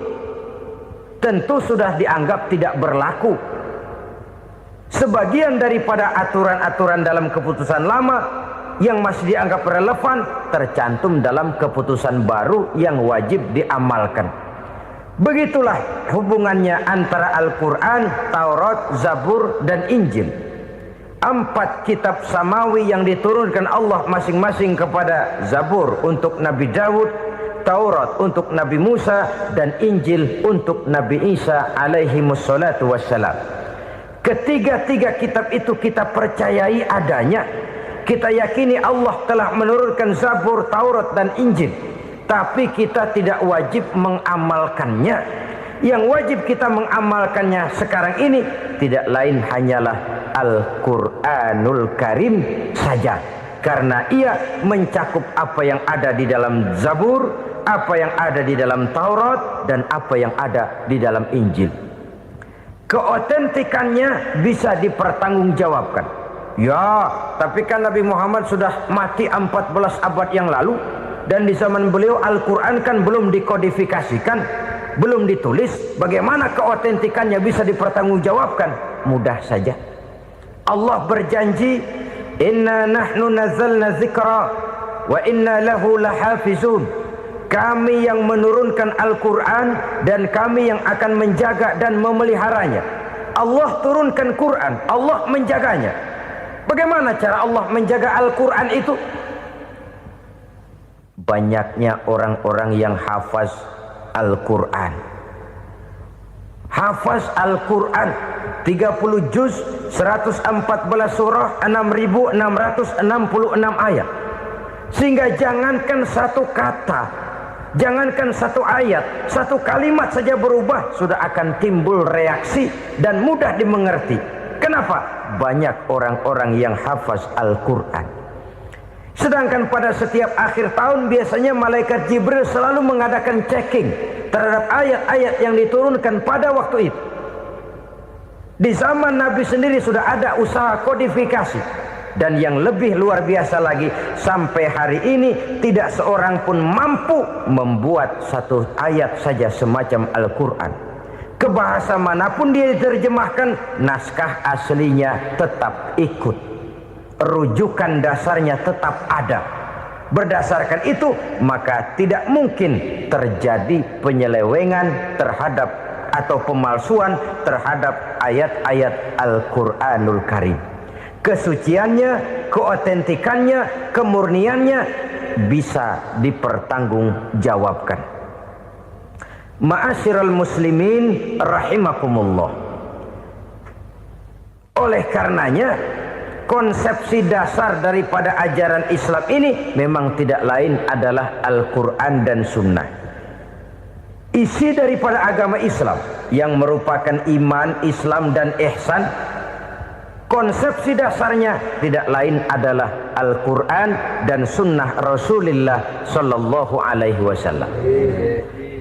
tentu sudah dianggap tidak berlaku. Sebagian daripada aturan-aturan dalam keputusan lama yang masih dianggap relevan tercantum dalam keputusan baru yang wajib diamalkan. Begitulah hubungannya antara Al-Quran, Taurat, Zabur, dan Injil. 4 kitab samawi yang diturunkan Allah masing-masing kepada Zabur untuk Nabi Daud, Taurat untuk Nabi Musa, dan Injil untuk Nabi Isa alaihi wassalatu wassalam. Ketiga-tiga kitab itu kita percayai adanya. Kita yakini Allah telah menurunkan Zabur, Taurat, dan Injil. Tapi kita tidak wajib mengamalkannya. Yang wajib kita mengamalkannya sekarang ini tidak lain hanyalah Al-Quranul Karim saja, karena ia mencakup apa yang ada di dalam Zabur, apa yang ada di dalam Taurat, dan apa yang ada di dalam Injil. Keotentikannya bisa dipertanggungjawabkan. Ya, tapi kan Nabi Muhammad sudah mati 14 abad yang lalu, dan di zaman beliau Al-Quran kan belum dikodifikasikan, belum ditulis. Bagaimana keotentikannya bisa dipertanggungjawabkan? Mudah saja. Allah berjanji, inna nahnu nazzalna dzikra wa inna lahu lahafizun. Kami yang menurunkan Al-Quran dan kami yang akan menjaga dan memeliharanya. Allah turunkan Quran, Allah menjaganya. Bagaimana cara Allah menjaga Al-Quran itu? Banyaknya orang-orang yang hafaz Al-Quran. Hafaz Al-Quran 30 juz, 114 surah, 6.666 ayat. Sehingga jangankan satu kata, jangankan satu ayat, satu kalimat saja berubah, sudah akan timbul reaksi dan mudah dimengerti. Kenapa? Banyak orang-orang yang hafaz Al-Quran. Sedangkan pada setiap akhir tahun biasanya malaikat Jibril selalu mengadakan checking terhadap ayat-ayat yang diturunkan pada waktu itu. Di zaman Nabi sendiri sudah ada usaha kodifikasi. Dan yang lebih luar biasa lagi, sampai hari ini tidak seorang pun mampu membuat satu ayat saja semacam Al-Quran. Ke bahasa manapun dia diterjemahkan, naskah aslinya tetap ikut, rujukan dasarnya tetap ada. Berdasarkan itu, maka tidak mungkin terjadi penyelewengan terhadap atau pemalsuan terhadap ayat-ayat Al-Quranul Karim. Kesuciannya, keotentikannya, kemurniannya bisa dipertanggungjawabkan. Ma'asyiral muslimin rahimakumullah. Oleh karenanya, konsepsi dasar daripada ajaran Islam ini memang tidak lain adalah Al-Quran dan Sunnah. Isi daripada agama Islam yang merupakan iman, Islam dan ihsan, konsepsi dasarnya tidak lain adalah Al-Quran dan Sunnah Rasulullah Sallallahu Alaihi Wasallam.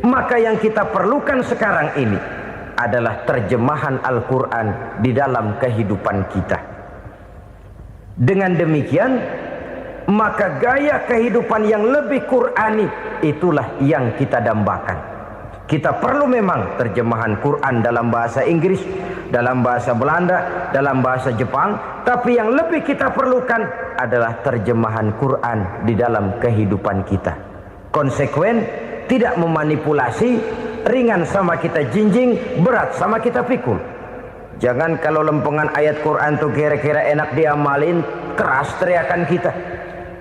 Maka yang kita perlukan sekarang ini adalah terjemahan Al-Quran di dalam kehidupan kita. Dengan demikian, maka gaya kehidupan yang lebih Qurani itulah yang kita dambakan. Kita perlu memang terjemahan Quran dalam bahasa Inggris, dalam bahasa Belanda, dalam bahasa Jepang, tapi yang lebih kita perlukan adalah terjemahan Quran di dalam kehidupan kita. Konsekuen, tidak memanipulasi, ringan sama kita jinjing, berat sama kita pikul. Jangan kalau lempengan ayat Quran tuh kira-kira enak diamalin, keras teriakan kita.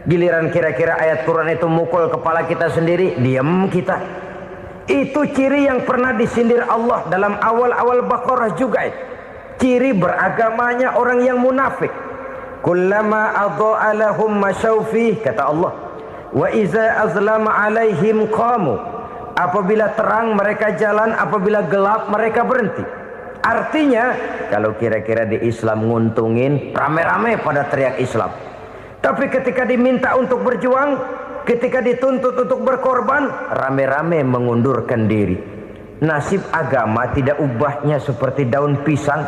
Giliran kira-kira ayat Quran itu mukul kepala kita sendiri, diam kita. Itu ciri yang pernah disindir Allah dalam awal-awal Baqarah juga. Ciri beragamanya orang yang munafik. Kullama adha'a lahum masyawfih, kata Allah. Wa iza azlama alaihim qamu. Apabila terang mereka jalan, apabila gelap mereka berhenti. Artinya, kalau kira-kira di Islam nguntungin, rame-rame pada teriak Islam. Tapi ketika diminta untuk berjuang, ketika dituntut untuk berkorban, rame-rame mengundurkan diri. Nasib agama tidak ubahnya seperti daun pisang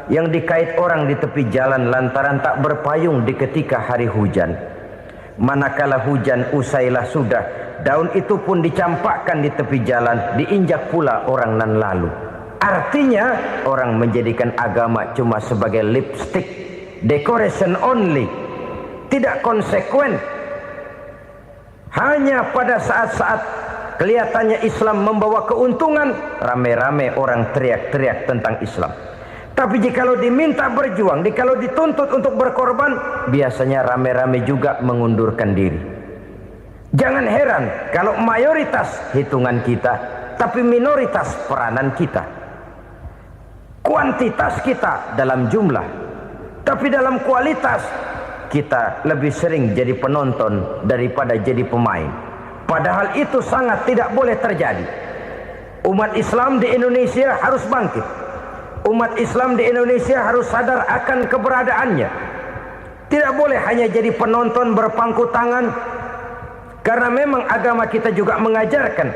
yang dikait orang di tepi jalan lantaran tak berpayung di ketika hari hujan. Manakala hujan usailah sudah, daun itu pun dicampakkan di tepi jalan, diinjak pula orang nan lalu. Artinya, orang menjadikan agama cuma sebagai lipstick, decoration only, tidak konsekuen. Hanya pada saat-saat kelihatannya Islam membawa keuntungan, rame-rame orang teriak-teriak tentang Islam. Tapi jikalau diminta berjuang, jikalau dituntut untuk berkorban, biasanya rame-rame juga mengundurkan diri. Jangan heran kalau mayoritas hitungan kita, tapi minoritas peranan kita. Kuantitas kita dalam jumlah, tapi dalam kualitas kita lebih sering jadi penonton daripada jadi pemain. Padahal itu sangat tidak boleh terjadi. Umat Islam di Indonesia harus bangkit. Umat Islam di Indonesia harus sadar akan keberadaannya. Tidak boleh hanya jadi penonton berpangku tangan, karena memang agama kita juga mengajarkan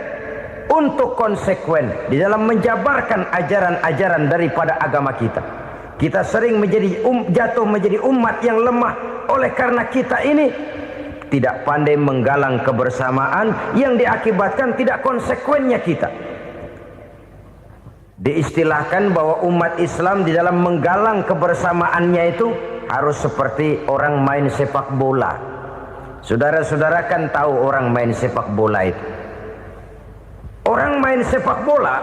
untuk konsekuen di dalam menjabarkan ajaran-ajaran daripada agama kita. Kita sering jatuh menjadi umat yang lemah oleh karena kita ini tidak pandai menggalang kebersamaan yang diakibatkan tidak konsekuennya kita. Diistilahkan bahwa umat Islam di dalam menggalang kebersamaannya itu harus seperti orang main sepak bola. Saudara-saudara kan tahu orang main sepak bola itu. Orang main sepak bola,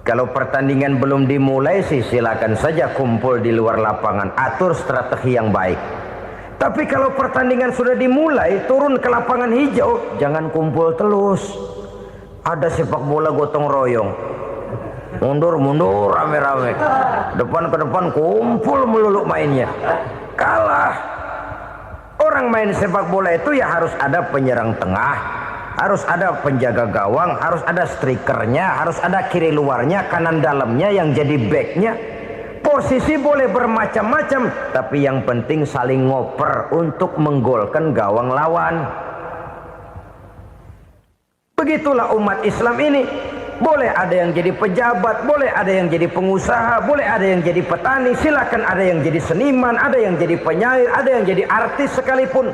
kalau pertandingan belum dimulai sih silakan saja kumpul di luar lapangan, atur strategi yang baik. Tapi kalau pertandingan sudah dimulai, turun ke lapangan hijau, jangan kumpul terus. Ada sepak bola gotong royong, mundur rame-rame, depan ke depan kumpul melulu mainnya. Kalah. Orang main sepak bola itu ya harus ada penyerang tengah, harus ada penjaga gawang, harus ada strikernya, harus ada kiri luarnya, kanan dalamnya yang jadi backnya. Posisi boleh bermacam-macam, tapi yang penting saling ngoper untuk menggolkan gawang lawan. Begitulah umat Islam ini. Boleh ada yang jadi pejabat, boleh ada yang jadi pengusaha, boleh ada yang jadi petani, silakan ada yang jadi seniman, ada yang jadi penyair, ada yang jadi artis sekalipun.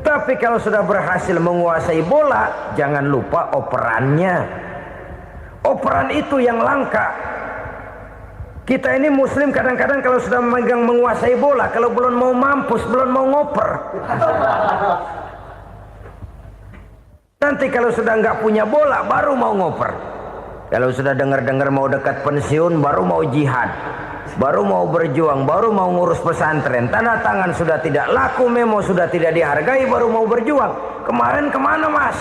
Tapi kalau sudah berhasil menguasai bola, jangan lupa operannya. Operan itu yang langka. Kita ini muslim kadang-kadang kalau sudah memegang menguasai bola, kalau belum mau mampus, belum mau ngoper. Nanti kalau sudah nggak punya bola, baru mau ngoper. Kalau sudah dengar-dengar mau dekat pensiun, baru mau jihad, baru mau berjuang, baru mau ngurus pesantren. Tanda tangan sudah tidak laku, memo sudah tidak dihargai, baru mau berjuang. Kemarin kemana mas?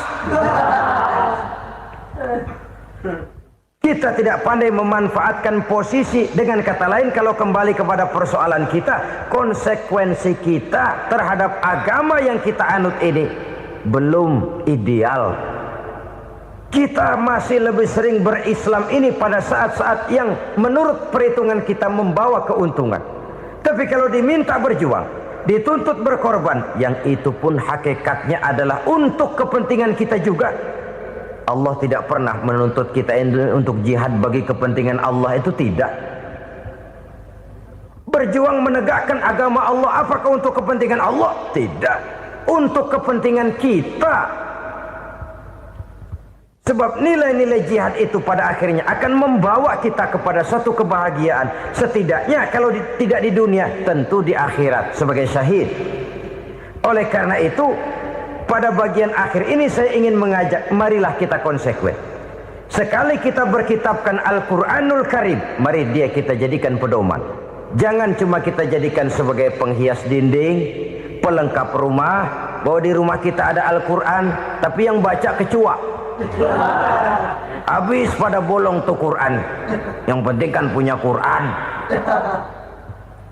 Kita tidak pandai memanfaatkan posisi. Dengan kata lain, kalau kembali kepada persoalan kita, konsekuensi kita terhadap agama yang kita anut ini belum ideal. Kita masih lebih sering berislam ini pada saat-saat yang menurut perhitungan kita membawa keuntungan. Tapi kalau diminta berjuang, dituntut berkorban, yang itu pun hakikatnya adalah untuk kepentingan kita juga. Allah tidak pernah menuntut kita untuk jihad bagi kepentingan Allah, itu tidak. Berjuang menegakkan agama Allah, apakah untuk kepentingan Allah? Tidak. Untuk kepentingan kita. Sebab nilai-nilai jihad itu pada akhirnya akan membawa kita kepada suatu kebahagiaan. Setidaknya kalau tidak di dunia, tentu di akhirat sebagai syahid. Oleh karena itu, pada bagian akhir ini saya ingin mengajak, marilah kita konsekuen. Sekali kita berkitabkan Al-Quranul Karim, mari dia kita jadikan pedoman. Jangan cuma kita jadikan sebagai penghias dinding, pelengkap rumah, bahwa di rumah kita ada Al-Quran, tapi yang baca kecoa. Habis pada bolong tuh Quran. Yang penting kan punya Quran.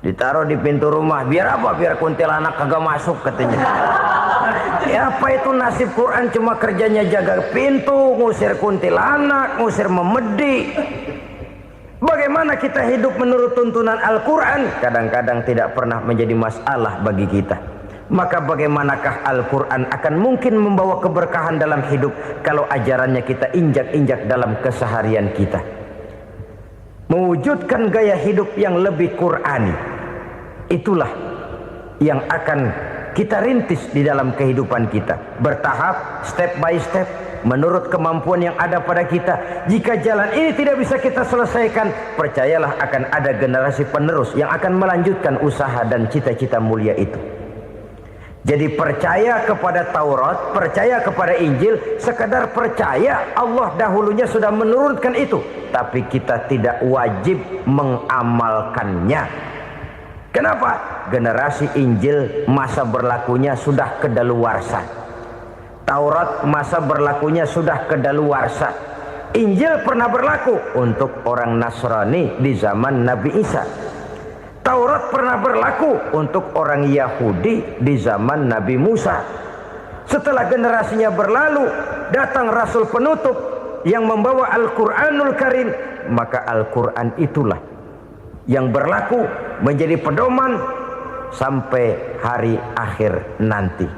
Ditaruh di pintu rumah. Biar apa? Biar kuntilanak kagak masuk katanya. Ya apa itu nasib Quran, cuma kerjanya jaga pintu, ngusir kuntilanak, ngusir memedi. Bagaimana kita hidup menurut tuntunan Al-Quran? Kadang-kadang tidak pernah menjadi masalah bagi kita. Maka bagaimanakah Al-Quran akan mungkin membawa keberkahan dalam hidup kalau ajarannya kita injak-injak dalam keseharian kita? Mewujudkan gaya hidup yang lebih Qurani, itulah yang akan kita rintis di dalam kehidupan kita. Bertahap, step by step, menurut kemampuan yang ada pada kita. Jika jalan ini tidak bisa kita selesaikan, percayalah akan ada generasi penerus yang akan melanjutkan usaha dan cita-cita mulia itu. Jadi percaya kepada Taurat, percaya kepada Injil, sekadar percaya Allah dahulunya sudah menurunkan itu, tapi kita tidak wajib mengamalkannya. Kenapa? Generasi Injil masa berlakunya sudah kedaluarsa. Taurat masa berlakunya sudah kedaluarsa. Injil pernah berlaku untuk orang Nasrani di zaman Nabi Isa. Taurat pernah berlaku untuk orang Yahudi di zaman Nabi Musa. Setelah generasinya berlalu, datang Rasul penutup yang membawa Al-Quranul Karim, maka Al-Quran itulah yang berlaku menjadi pedoman sampai hari akhir nanti.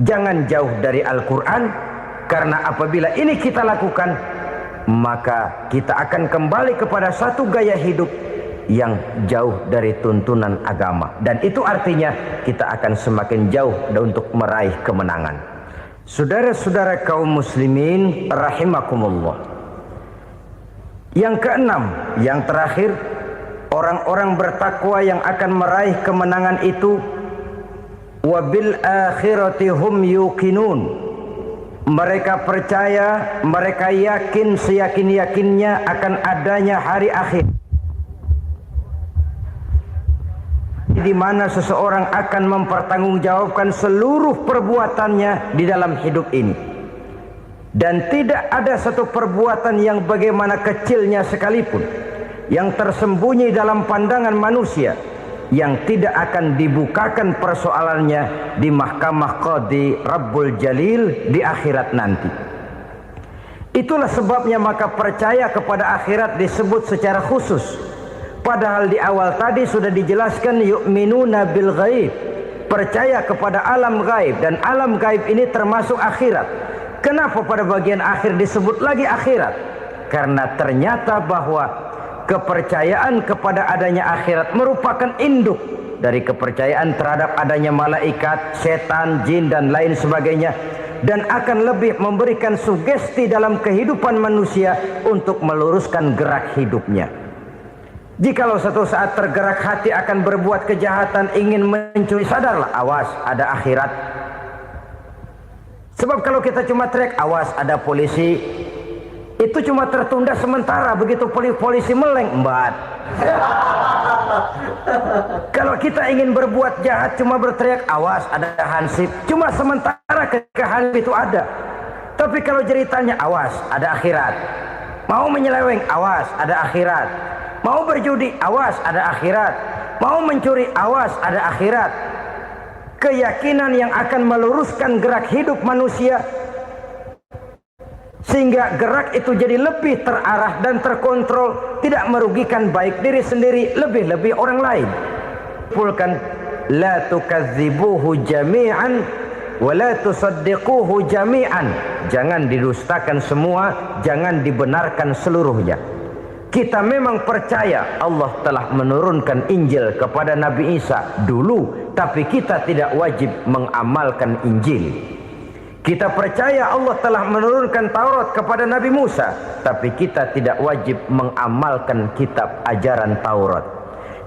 Jangan jauh dari Al-Quran, karena apabila ini kita lakukan, maka kita akan kembali kepada satu gaya hidup yang jauh dari tuntunan agama, dan itu artinya kita akan semakin jauh untuk meraih kemenangan. Saudara-saudara kaum muslimin rahimakumullah. Yang keenam, yang terakhir, orang-orang bertakwa yang akan meraih kemenangan itu wabil akhirati hum yuqinun. Mereka percaya, mereka yakin seyakin-yakinnya akan adanya hari akhir, di mana seseorang akan mempertanggungjawabkan seluruh perbuatannya di dalam hidup ini, dan tidak ada satu perbuatan yang bagaimana kecilnya sekalipun yang tersembunyi dalam pandangan manusia yang tidak akan dibukakan persoalannya di mahkamah Qadi Rabbul Jalil di akhirat nanti. Itulah sebabnya maka percaya kepada akhirat disebut secara khusus. Padahal di awal tadi sudah dijelaskan yu'minuna bil ghaib, percaya kepada alam gaib, dan alam gaib ini termasuk akhirat. Kenapa pada bagian akhir disebut lagi akhirat? Karena ternyata bahwa kepercayaan kepada adanya akhirat merupakan induk dari kepercayaan terhadap adanya malaikat, setan, jin dan lain sebagainya, dan akan lebih memberikan sugesti dalam kehidupan manusia untuk meluruskan gerak hidupnya. Jikalau satu saat tergerak hati akan berbuat kejahatan, ingin mencuri, sadarlah, awas ada akhirat. Sebab kalau kita cuma teriak awas ada polisi, itu cuma tertunda sementara, begitu polisi meleng embat. Kalau kita ingin berbuat jahat cuma berteriak awas ada hansip, cuma sementara ketika hansip itu ada. Tapi kalau ceritanya awas ada akhirat, mau menyeleweng awas ada akhirat, mau berjudi awas ada akhirat, mau mencuri awas ada akhirat. Keyakinan yang akan meluruskan gerak hidup manusia sehingga gerak itu jadi lebih terarah dan terkontrol, tidak merugikan baik diri sendiri, lebih-lebih orang lain. Pulkan la tukadzibuhu jami'an wa la tusaddiquhu jami'an. Jangan didustakan semua, jangan dibenarkan seluruhnya. Kita memang percaya Allah telah menurunkan Injil kepada Nabi Isa dulu, tapi kita tidak wajib mengamalkan Injil. Kita percaya Allah telah menurunkan Taurat kepada Nabi Musa, tapi kita tidak wajib mengamalkan kitab ajaran Taurat.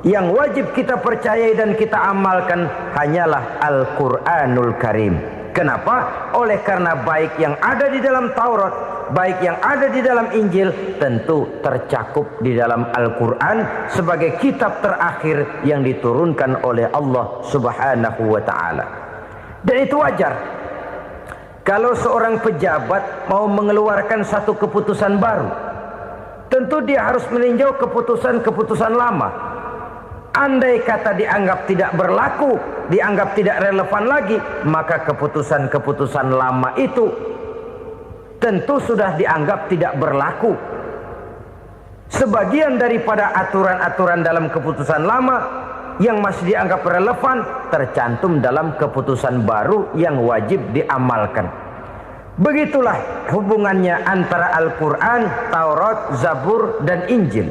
Yang wajib kita percayai dan kita amalkan hanyalah Al-Quranul Karim. Kenapa? Oleh karena baik yang ada di dalam Taurat, baik yang ada di dalam Injil, tentu tercakup di dalam Al-Quran sebagai kitab terakhir yang diturunkan oleh Allah Subhanahu wa Ta'ala. Dan itu wajar. Kalau seorang pejabat mau mengeluarkan satu keputusan baru, tentu dia harus meninjau keputusan-keputusan lama. Andai kata dianggap tidak berlaku, dianggap tidak relevan lagi, maka keputusan-keputusan lama itu tentu sudah dianggap tidak berlaku. Sebagian daripada aturan-aturan dalam keputusan lama yang masih dianggap relevan tercantum dalam keputusan baru yang wajib diamalkan. Begitulah hubungannya antara Al-Quran, Taurat, Zabur dan Injil.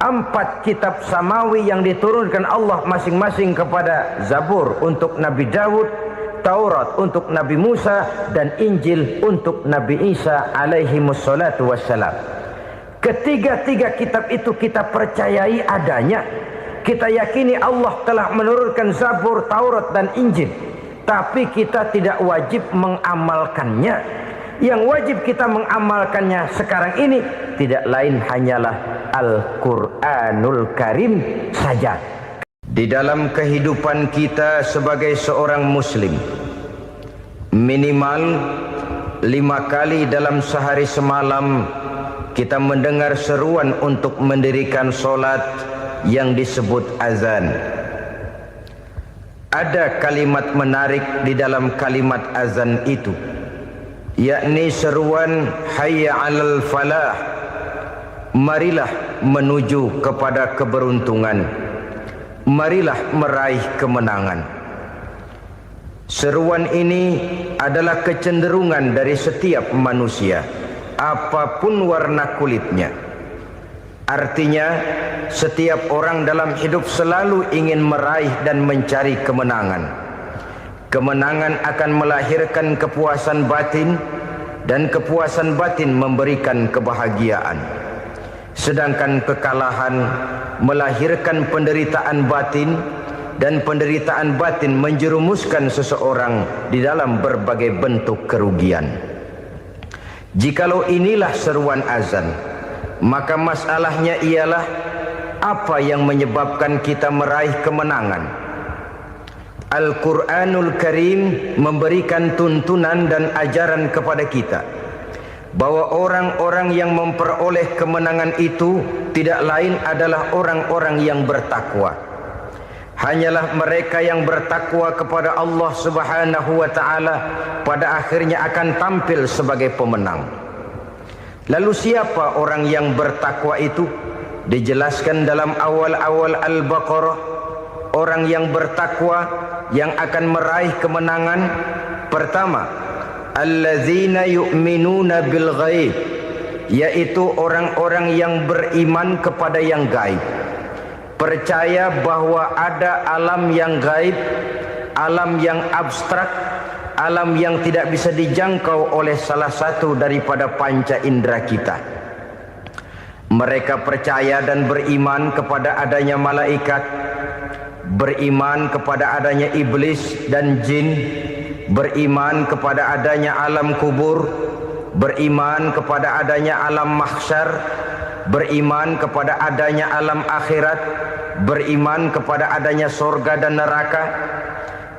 4 kitab samawi yang diturunkan Allah masing-masing kepada Zabur untuk Nabi Daud, Taurat untuk Nabi Musa, dan Injil untuk Nabi Isa alaihi wassalatu wassalam. Ketiga-tiga kitab itu kita percayai adanya. Kita yakini Allah telah menurunkan Zabur, Taurat dan Injil, tapi kita tidak wajib mengamalkannya. Yang wajib kita mengamalkannya sekarang ini tidak lain hanyalah Al-Quranul Karim saja. Di dalam kehidupan kita sebagai seorang muslim, minimal 5 kali dalam sehari semalam kita mendengar seruan untuk mendirikan solat yang disebut azan. Ada kalimat menarik di dalam kalimat azan itu. yakni seruan hayya 'alal falah, marilah menuju kepada keberuntungan, marilah meraih kemenangan. Seruan ini adalah kecenderungan dari setiap manusia, apapun warna kulitnya. Artinya, setiap orang dalam hidup selalu ingin meraih dan mencari kemenangan. Kemenangan akan melahirkan kepuasan batin, dan kepuasan batin memberikan kebahagiaan. Sedangkan kekalahan melahirkan penderitaan batin, dan penderitaan batin menjerumuskan seseorang di dalam berbagai bentuk kerugian. Jikalau inilah seruan azan, maka masalahnya ialah apa yang menyebabkan kita meraih kemenangan. Al-Quranul Karim memberikan tuntunan dan ajaran kepada kita bahwa orang-orang yang memperoleh kemenangan itu tidak lain adalah orang-orang yang bertakwa. Hanyalah mereka yang bertakwa kepada Allah Subhanahu wa ta'ala pada akhirnya akan tampil sebagai pemenang. Lalu siapa orang yang bertakwa itu? Dijelaskan dalam awal-awal Al-Baqarah, orang yang bertakwa yang akan meraih kemenangan. Pertama, allazina yu'minuna bil ghaib, yaitu orang-orang yang beriman kepada yang gaib. Percaya bahwa ada alam yang gaib, alam yang abstrak, alam yang tidak bisa dijangkau oleh salah satu daripada panca indera kita. Mereka percaya dan beriman kepada adanya malaikat, beriman kepada adanya iblis dan jin, beriman kepada adanya alam kubur, beriman kepada adanya alam mahsyar, beriman kepada adanya alam akhirat, beriman kepada adanya surga dan neraka.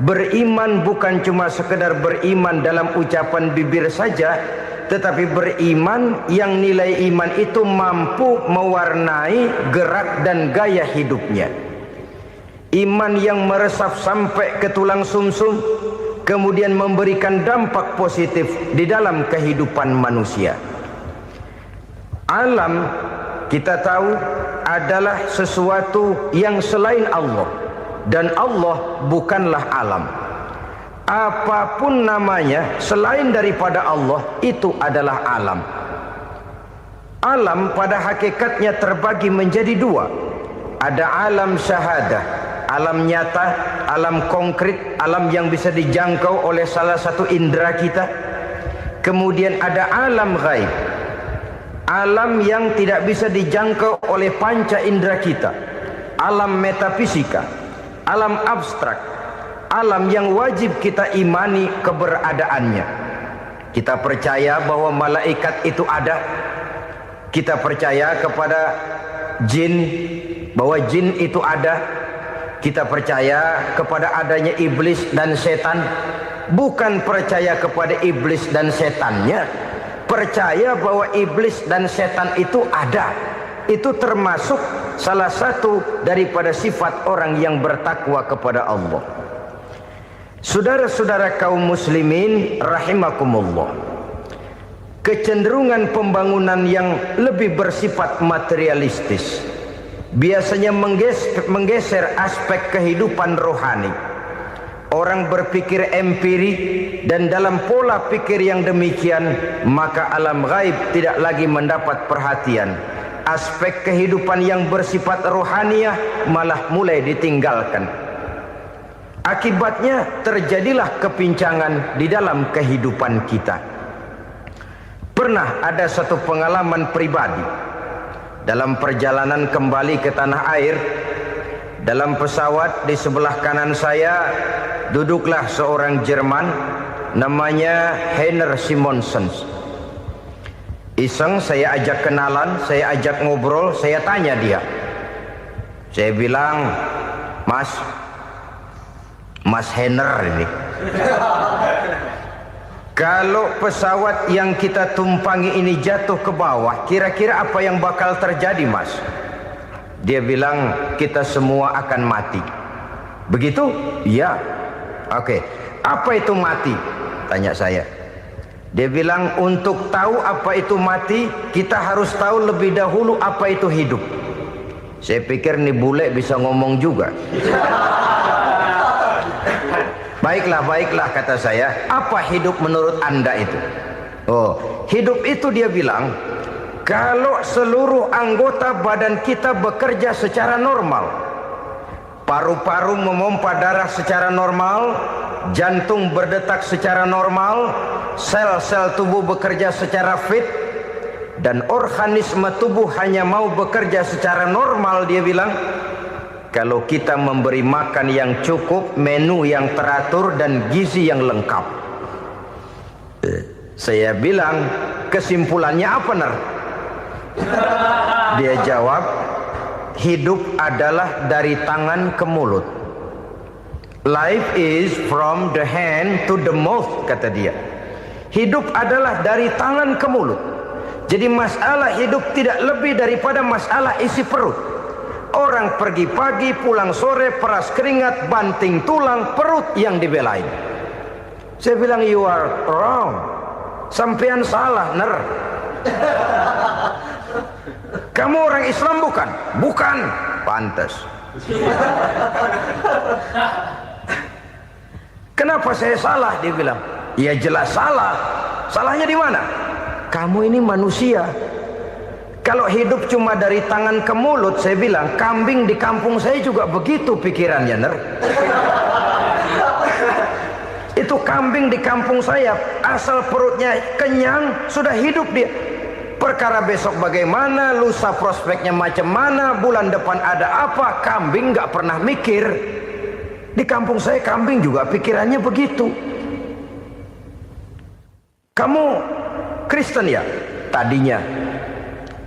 Beriman bukan cuma sekedar beriman dalam ucapan bibir saja, tetapi beriman yang nilai iman itu mampu mewarnai gerak dan gaya hidupnya. Iman yang meresap sampai ke tulang sumsum, kemudian memberikan dampak positif di dalam kehidupan manusia. Alam, kita tahu, adalah sesuatu yang selain Allah, dan Allah bukanlah alam. Apapun namanya selain daripada Allah, itu adalah alam. Alam pada hakikatnya terbagi menjadi dua. Ada alam syahadah, alam nyata, alam konkret, alam yang bisa dijangkau oleh salah satu indera kita. Kemudian ada alam ghaib, alam yang tidak bisa dijangkau oleh panca indera kita, alam metafisika, alam abstrak, alam yang wajib kita imani keberadaannya. Kita percaya bahwa malaikat itu ada, kita percaya kepada jin, bahwa jin itu ada, kita percaya kepada adanya iblis dan setan. Bukan percaya kepada iblis dan setannya, percaya bahwa iblis dan setan itu ada. Itu termasuk salah satu daripada sifat orang yang bertakwa kepada Allah. Saudara-saudara kaum muslimin rahimakumullah, kecenderungan pembangunan yang lebih bersifat materialistis biasanya menggeser aspek kehidupan rohani. Orang berpikir empiri, dan dalam pola pikir yang demikian, maka alam gaib tidak lagi mendapat perhatian. Aspek kehidupan yang bersifat rohaniah malah mulai ditinggalkan. Akibatnya terjadilah kepincangan di dalam kehidupan kita. Pernah ada satu pengalaman pribadi. Dalam perjalanan kembali ke tanah air, dalam pesawat di sebelah kanan saya duduklah seorang Jerman, namanya Heiner Simonsen. Iseng saya ajak kenalan, saya ajak ngobrol, saya tanya dia. Saya bilang, Mas Heiner ini, kalau pesawat yang kita tumpangi ini jatuh ke bawah, kira-kira apa yang bakal terjadi, Mas? Dia bilang, kita semua akan mati. Begitu? Iya. Oke. Apa itu mati? Tanya saya. Dia bilang untuk tahu apa itu mati, kita harus tahu lebih dahulu apa itu hidup. Saya pikir nih bule bisa ngomong juga. Baiklah kata saya. Apa hidup menurut Anda itu? Oh, hidup itu dia bilang, kalau seluruh anggota badan kita bekerja secara normal, paru-paru memompa darah secara normal, jantung berdetak secara normal, sel-sel tubuh bekerja secara fit, dan organisme tubuh hanya mau bekerja secara normal, dia bilang, kalau kita memberi makan yang cukup, menu yang teratur, dan gizi yang lengkap. Saya bilang, kesimpulannya apa, Ner? Dia jawab, hidup adalah dari tangan ke mulut. Life is from the hand to the mouth, kata dia. Hidup adalah dari tangan ke mulut. Jadi masalah hidup tidak lebih daripada masalah isi perut. Orang pergi pagi, pulang sore, peras keringat, banting tulang, perut yang dibelain. Saya bilang, you are wrong. Sampean salah, Ner. Kamu orang Islam bukan? Bukan. Pantas. Kenapa saya salah? Dia bilang, ya jelas salah. Salahnya di mana? Kamu ini manusia. Kalau hidup cuma dari tangan ke mulut, saya bilang, kambing di kampung saya juga begitu pikirannya, Ner. Itu kambing di kampung saya, asal perutnya kenyang, sudah hidup dia. Perkara besok bagaimana, lusa prospeknya macam mana, bulan depan ada apa, kambing nggak pernah mikir. Di kampung saya kambing juga pikirannya begitu. Kamu Kristen ya? Tadinya.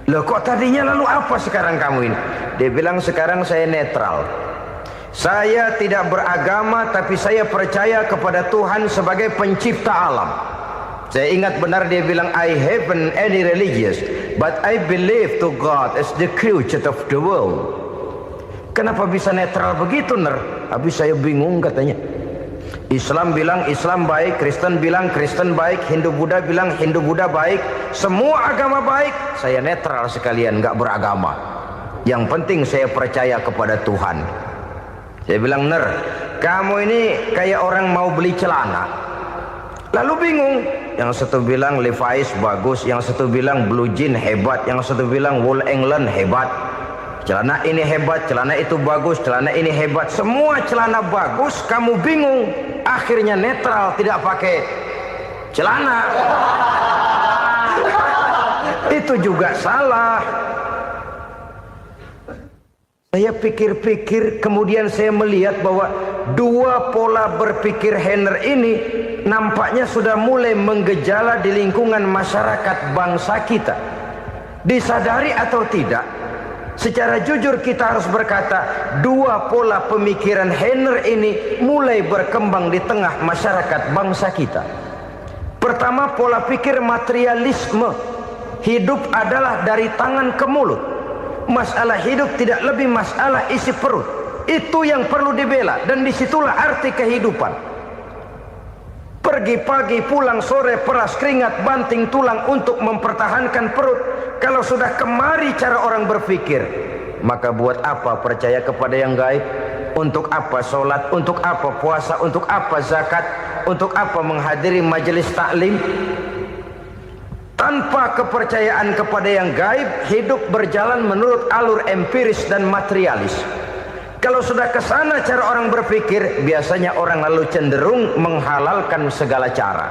Loh kok tadinya, lalu apa sekarang kamu ini? Dia bilang, sekarang saya netral. Saya tidak beragama, tapi saya percaya kepada Tuhan sebagai pencipta alam. Saya ingat benar dia bilang, I haven't any religious, but I believe to God as the creator of the world. Kenapa bisa netral begitu, Ner? Habis saya bingung katanya. Islam bilang Islam baik, Kristen bilang Kristen baik, Hindu Buddha bilang Hindu Buddha baik, semua agama baik. Saya netral sekalian, nggak beragama. Yang penting saya percaya kepada Tuhan. Saya bilang, Ner, kamu ini kayak orang mau beli celana, lalu bingung. Yang satu bilang Levi's bagus, yang satu bilang Blue Jean hebat, yang satu bilang Wool England hebat. Celana ini hebat, celana itu bagus, celana ini hebat. Semua celana bagus, kamu bingung. Akhirnya netral, tidak pakai celana. Itu juga salah. Saya pikir-pikir, kemudian saya melihat bahwa dua pola berpikir Henner ini nampaknya sudah mulai menggejala di lingkungan masyarakat bangsa kita. Disadari atau tidak, secara jujur kita harus berkata, dua pola pemikiran Henner ini mulai berkembang di tengah masyarakat bangsa kita. Pertama, pola pikir materialisme. Hidup adalah dari tangan ke mulut. Masalah hidup tidak lebih masalah isi perut. Itu yang perlu dibela, dan disitulah arti kehidupan. Pergi pagi, pulang sore, peras keringat, banting tulang untuk mempertahankan perut. Kalau sudah kemari cara orang berpikir, maka buat apa percaya kepada yang gaib? Untuk apa sholat? Untuk apa puasa? Untuk apa zakat? Untuk apa menghadiri majelis taklim? Tanpa kepercayaan kepada yang gaib, hidup berjalan menurut alur empiris dan materialis. Kalau sudah ke sana cara orang berpikir, biasanya orang lalu cenderung menghalalkan segala cara.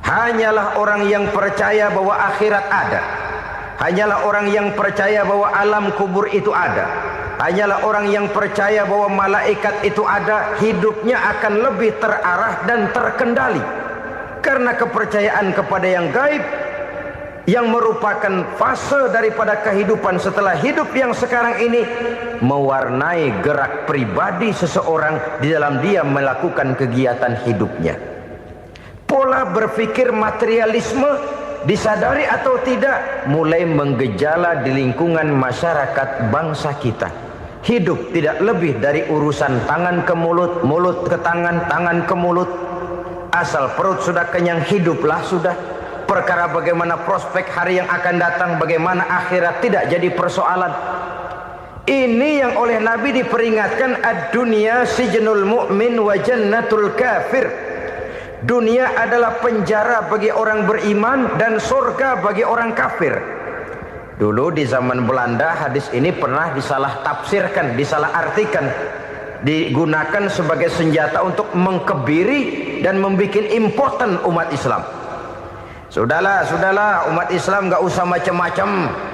Hanyalah orang yang percaya bahwa akhirat ada. Hanyalah orang yang percaya bahwa alam kubur itu ada. Hanyalah orang yang percaya bahwa malaikat itu ada, hidupnya akan lebih terarah dan terkendali. Karena kepercayaan kepada yang gaib, yang merupakan fase daripada kehidupan setelah hidup yang sekarang ini, mewarnai gerak pribadi seseorang di dalam dia melakukan kegiatan hidupnya. Pola berpikir materialisme, disadari atau tidak, mulai menggejala di lingkungan masyarakat bangsa kita. Hidup tidak lebih dari urusan tangan ke mulut, mulut ke tangan, tangan ke mulut. asal perut sudah kenyang, hiduplah sudah. Perkara bagaimana prospek hari yang akan datang, bagaimana akhirat, tidak jadi persoalan. Ini yang oleh Nabi diperingatkan, ad-dunya sijnul mu'min wa jannatul kafir. Dunia adalah penjara bagi orang beriman dan surga bagi orang kafir. Dulu di zaman Belanda hadis ini pernah disalah tafsirkan, disalah artikan, digunakan sebagai senjata untuk mengkebiri dan membuat impoten umat Islam. Sudahlah umat Islam gak usah macam-macam,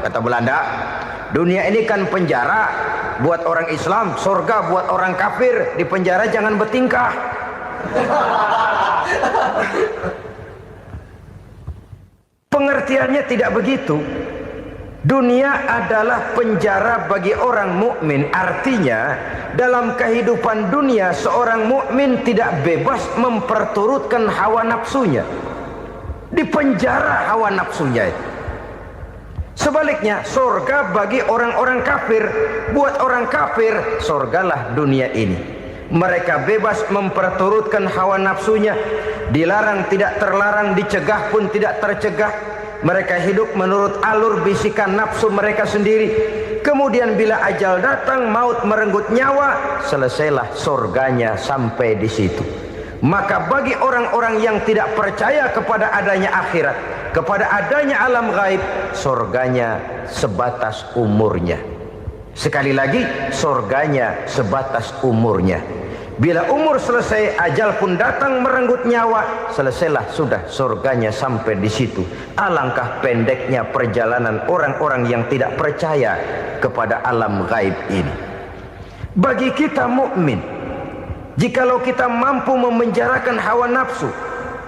kata Belanda. Dunia ini kan penjara buat orang Islam, surga buat orang kafir. Di penjara jangan bertingkah. Pengertiannya tidak begitu. Dunia adalah penjara bagi orang mukmin. Artinya dalam kehidupan dunia seorang mukmin tidak bebas memperturutkan hawa nafsunya. Di penjara hawa nafsunya itu. Sebaliknya surga bagi orang-orang kafir. Buat orang kafir surgalah dunia ini. Mereka bebas memperturutkan hawa nafsunya. Dilarang tidak terlarang, dicegah pun tidak tercegah. Mereka hidup menurut alur bisikan nafsu mereka sendiri. Kemudian bila ajal datang, maut merenggut nyawa, selesailah surganya sampai di situ. Maka bagi orang-orang yang tidak percaya kepada adanya akhirat, kepada adanya alam gaib, surganya sebatas umurnya. Sekali lagi, surganya sebatas umurnya. Bila umur selesai, ajal pun datang merenggut nyawa, selesailah sudah surganya sampai di situ. Alangkah pendeknya perjalanan orang-orang yang tidak percaya kepada alam gaib ini. Bagi kita mukmin, jikalau kita mampu memenjarakan hawa nafsu,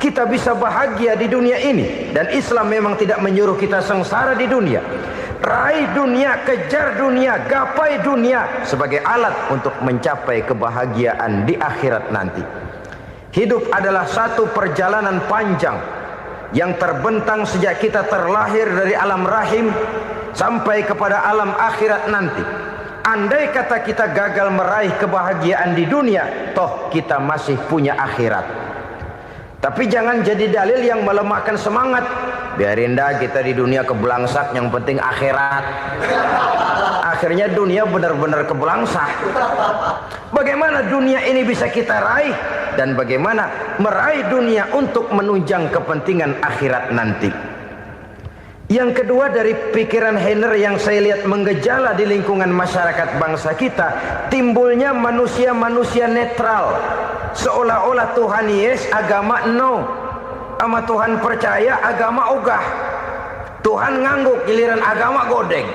kita bisa bahagia di dunia ini. Dan Islam memang tidak menyuruh kita sengsara di dunia. Raih dunia, kejar dunia, gapai dunia sebagai alat untuk mencapai kebahagiaan di akhirat nanti. Hidup adalah satu perjalanan panjang yang terbentang sejak kita terlahir dari alam rahim sampai kepada alam akhirat nanti. Andai kata kita gagal meraih kebahagiaan di dunia, toh kita masih punya akhirat. Tapi jangan jadi dalil yang melemahkan semangat. Biarin dah kita di dunia kebelangsak, yang penting akhirat. Akhirnya dunia benar-benar kebelangsak. Bagaimana dunia ini bisa kita raih, dan bagaimana meraih dunia untuk menunjang kepentingan akhirat nanti. Yang kedua, dari pikiran Heiner yang saya lihat menggejala di lingkungan masyarakat bangsa kita, timbulnya manusia-manusia netral. Seolah-olah Tuhan yes, agama no. Sama Tuhan percaya, agama ogah. Tuhan ngangguk, giliran agama godeng.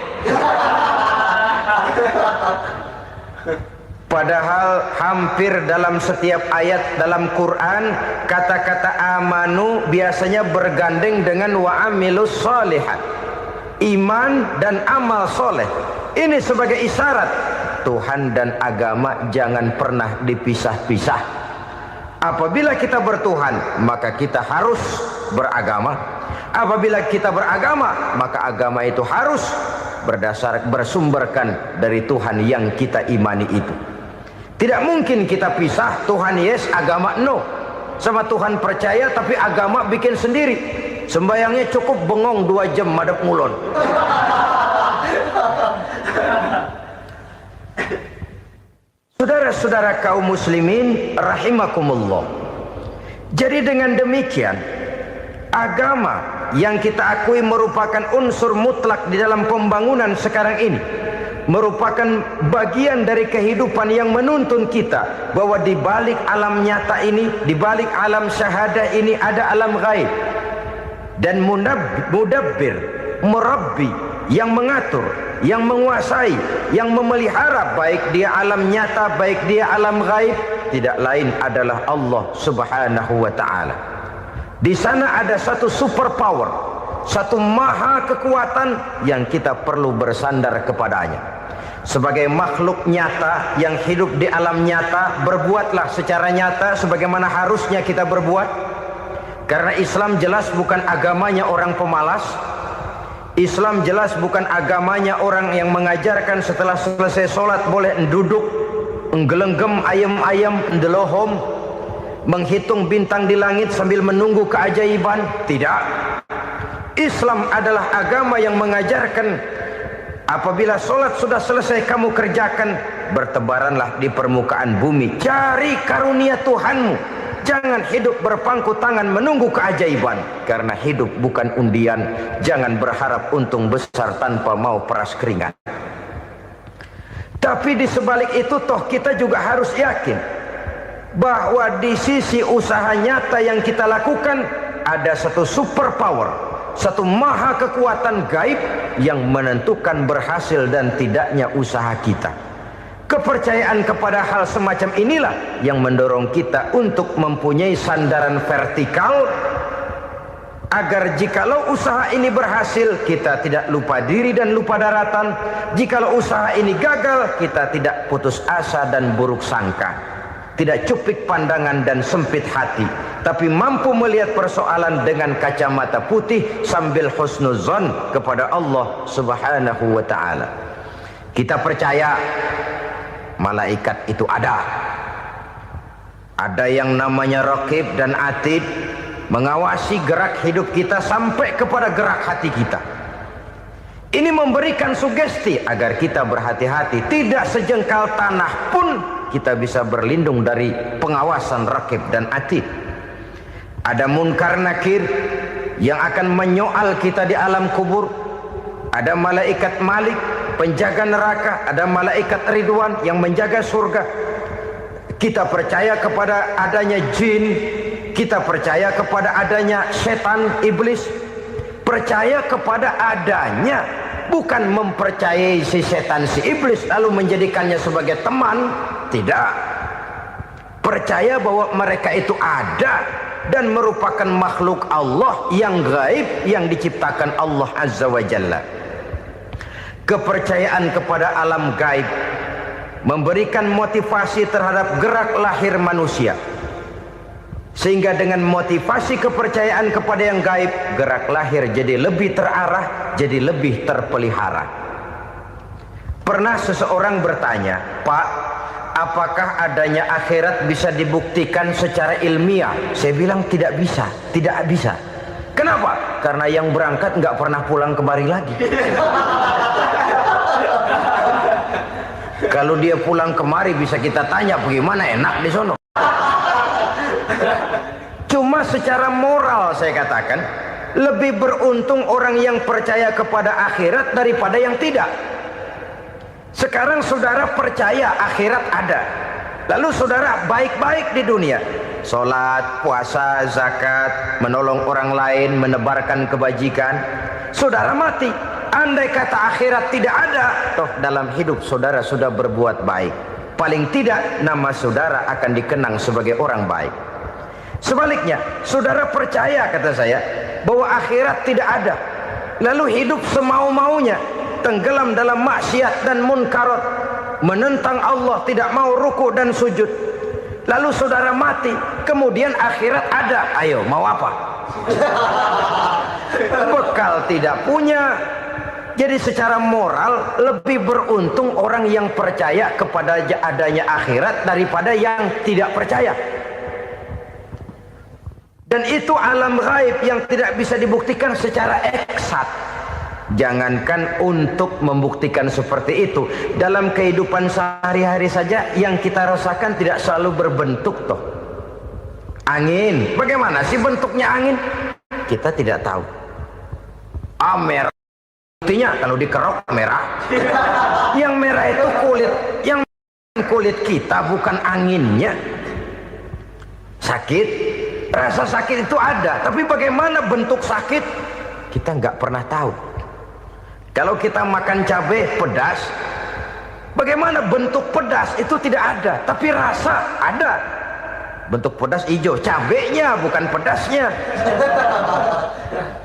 Padahal hampir dalam setiap ayat dalam Quran, kata-kata amanu biasanya bergandeng dengan wa amilus sholihat. Iman dan amal soleh. Ini sebagai isyarat Tuhan dan agama jangan pernah dipisah-pisah. Apabila kita bertuhan, maka kita harus beragama. Apabila kita beragama, maka agama itu harus bersumberkan dari Tuhan yang kita imani itu. Tidak mungkin kita pisah, Tuhan yes, agama no. Sama Tuhan percaya tapi agama bikin sendiri. Sembayangnya cukup bengong 2 jam madep ngulon. Saudara-saudara kaum muslimin rahimakumullah. Jadi dengan demikian, agama yang kita akui merupakan unsur mutlak di dalam pembangunan sekarang ini, merupakan bagian dari kehidupan yang menuntun kita bahwa di balik alam nyata ini, di balik alam syahadah ini ada alam gaib. Dan mudabbir, murabbi, yang mengatur, yang menguasai, yang memelihara baik dia alam nyata, baik dia alam gaib, tidak lain adalah Allah Subhanahu wa ta'ala. Di sana ada satu super power, satu maha kekuatan yang kita perlu bersandar kepadanya. Sebagai makhluk nyata yang hidup di alam nyata, berbuatlah secara nyata sebagaimana harusnya kita berbuat. Karena Islam jelas bukan agamanya orang pemalas. Islam jelas bukan agamanya orang yang mengajarkan setelah selesai sholat boleh duduk, nggelenggem ayam-ayam, ndelohom. menghitung bintang di langit sambil menunggu keajaiban? Tidak. Islam adalah agama yang mengajarkan apabila sholat sudah selesai kamu kerjakan, bertebaranlah di permukaan bumi, cari karunia Tuhanmu. Jangan hidup berpangku tangan menunggu keajaiban, karena hidup bukan undian. Jangan berharap untung besar tanpa mau peras keringat. Tapi di sebalik itu toh kita juga harus yakin bahwa di sisi usaha nyata yang kita lakukan ada satu super power, satu maha kekuatan gaib yang menentukan berhasil dan tidaknya usaha kita. Kepercayaan kepada hal semacam inilah yang mendorong kita untuk mempunyai sandaran vertikal, agar jikalau usaha ini berhasil, kita tidak lupa diri dan lupa daratan. Jikalau usaha ini gagal, kita tidak putus asa dan buruk sangka, tidak cupik pandangan dan sempit hati, tapi mampu melihat persoalan dengan kacamata putih sambil husnuzon kepada Allah Subhanahu wa ta'ala. Kita percaya malaikat itu ada yang namanya raqib dan atid, mengawasi gerak hidup kita sampai kepada gerak hati kita. Ini memberikan sugesti agar kita berhati-hati, tidak sejengkal tanah pun kita bisa berlindung dari pengawasan raqib dan atid. Ada munkar nakir yang akan menyoal kita di alam kubur. Ada malaikat Malik, penjaga neraka. Ada malaikat Ridwan yang menjaga surga. Kita percaya kepada adanya jin, kita percaya kepada adanya setan, iblis. Percaya kepada adanya, bukan mempercayai si setan, si iblis lalu menjadikannya sebagai teman. Tidak. Percaya bahwa mereka itu ada dan merupakan makhluk Allah yang gaib, yang diciptakan Allah Azza wa Jalla. Kepercayaan kepada alam gaib memberikan motivasi terhadap gerak lahir manusia, sehingga dengan motivasi kepercayaan kepada yang gaib, gerak lahir jadi lebih terarah, jadi lebih terpelihara. Pernah seseorang bertanya, "Pak, apakah adanya akhirat bisa dibuktikan secara ilmiah?" Saya bilang tidak bisa, tidak bisa. Kenapa? Karena yang berangkat nggak pernah pulang kemari lagi. Kalau dia pulang kemari bisa kita tanya bagaimana enak di sono. Cuma secara moral saya katakan, lebih beruntung orang yang percaya kepada akhirat daripada yang tidak. Sekarang saudara percaya akhirat ada, lalu saudara baik-baik di dunia, sholat, puasa, zakat, menolong orang lain, menebarkan kebajikan. Saudara mati, andai kata akhirat tidak ada, toh dalam hidup saudara sudah berbuat baik. Paling tidak nama saudara akan dikenang sebagai orang baik. Sebaliknya, saudara percaya, kata saya, bahwa akhirat tidak ada, lalu hidup semau-maunya, tenggelam dalam maksiat dan munkarat, menentang Allah, tidak mau ruku dan sujud. Lalu saudara mati, kemudian akhirat ada. Ayo, mau apa? Bekal tidak punya. Jadi secara moral lebih beruntung orang yang percaya kepada adanya akhirat daripada yang tidak percaya. Dan itu alam gaib yang tidak bisa dibuktikan secara eksat. Jangankan untuk membuktikan seperti itu, dalam kehidupan sehari-hari saja yang kita rasakan tidak selalu berbentuk toh. Angin, bagaimana sih bentuknya angin? Kita tidak tahu. Merah, buktinya kalau dikerok merah. Yang merah itu kulit, yang kulit kita bukan anginnya. Sakit, rasa sakit itu ada, tapi bagaimana bentuk sakit kita nggak pernah tahu. Kalau kita makan cabai pedas, bagaimana bentuk pedas itu tidak ada, tapi rasa ada. Bentuk pedas hijau, cabainya bukan pedasnya.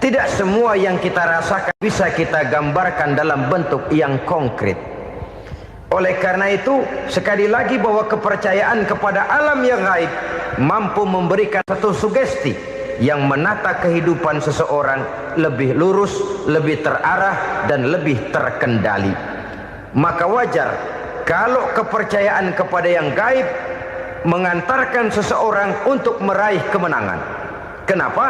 Tidak semua yang kita rasakan bisa kita gambarkan dalam bentuk yang konkret. Oleh karena itu, sekali lagi bahwa kepercayaan kepada alam yang gaib mampu memberikan satu sugesti yang menata kehidupan seseorang lebih lurus, lebih terarah, dan lebih terkendali. Maka wajar kalau kepercayaan kepada yang gaib mengantarkan seseorang untuk meraih kemenangan. Kenapa?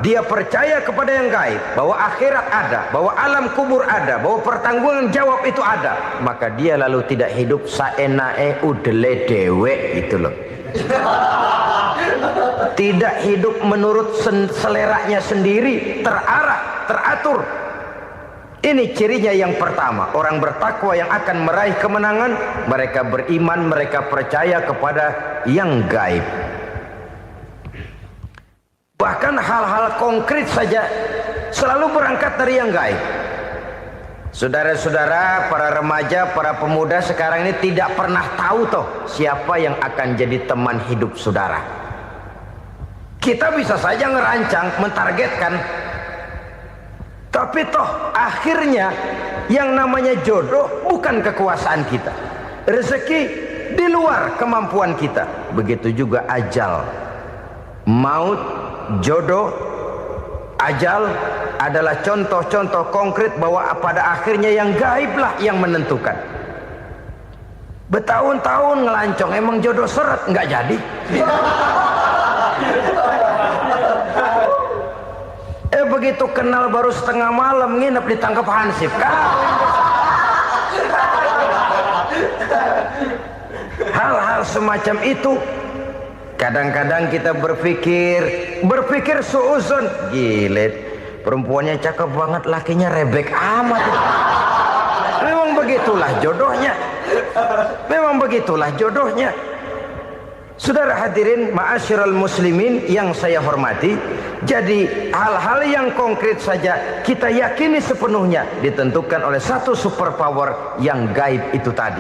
Dia percaya kepada yang gaib, bahwa akhirat ada, bahwa alam kubur ada, bahwa pertanggungan jawab itu ada. Maka dia lalu tidak hidup saenae udele dewe, itu loh. Tidak hidup menurut seleranya sendiri, terarah, teratur. Ini cirinya yang pertama. Orang bertakwa yang akan meraih kemenangan, mereka beriman, mereka percaya kepada yang gaib. Bahkan hal-hal konkret saja selalu berangkat dari yang gaib. Saudara-saudara, para remaja, para pemuda sekarang ini tidak pernah tahu toh siapa yang akan jadi teman hidup saudara. Kita bisa saja ngerancang, mentargetkan, tapi toh akhirnya yang namanya jodoh bukan kekuasaan kita. Rezeki di luar kemampuan kita. Begitu juga ajal, maut, jodoh, ajal adalah contoh-contoh konkret bahwa pada akhirnya yang gaiblah yang menentukan. Bertahun-tahun ngelancong, emang jodoh seret, nggak jadi. Begitu kenal baru setengah malam nginep ditangkap hansip. Hal-hal semacam itu kadang-kadang kita berpikir suuzon, gile, perempuannya cakep banget, lakinya rebek amat. Memang begitulah jodohnya. Memang begitulah jodohnya. Saudara hadirin ma'asyiral muslimin yang saya hormati, jadi hal-hal yang konkret saja kita yakini sepenuhnya ditentukan oleh satu superpower yang gaib itu tadi.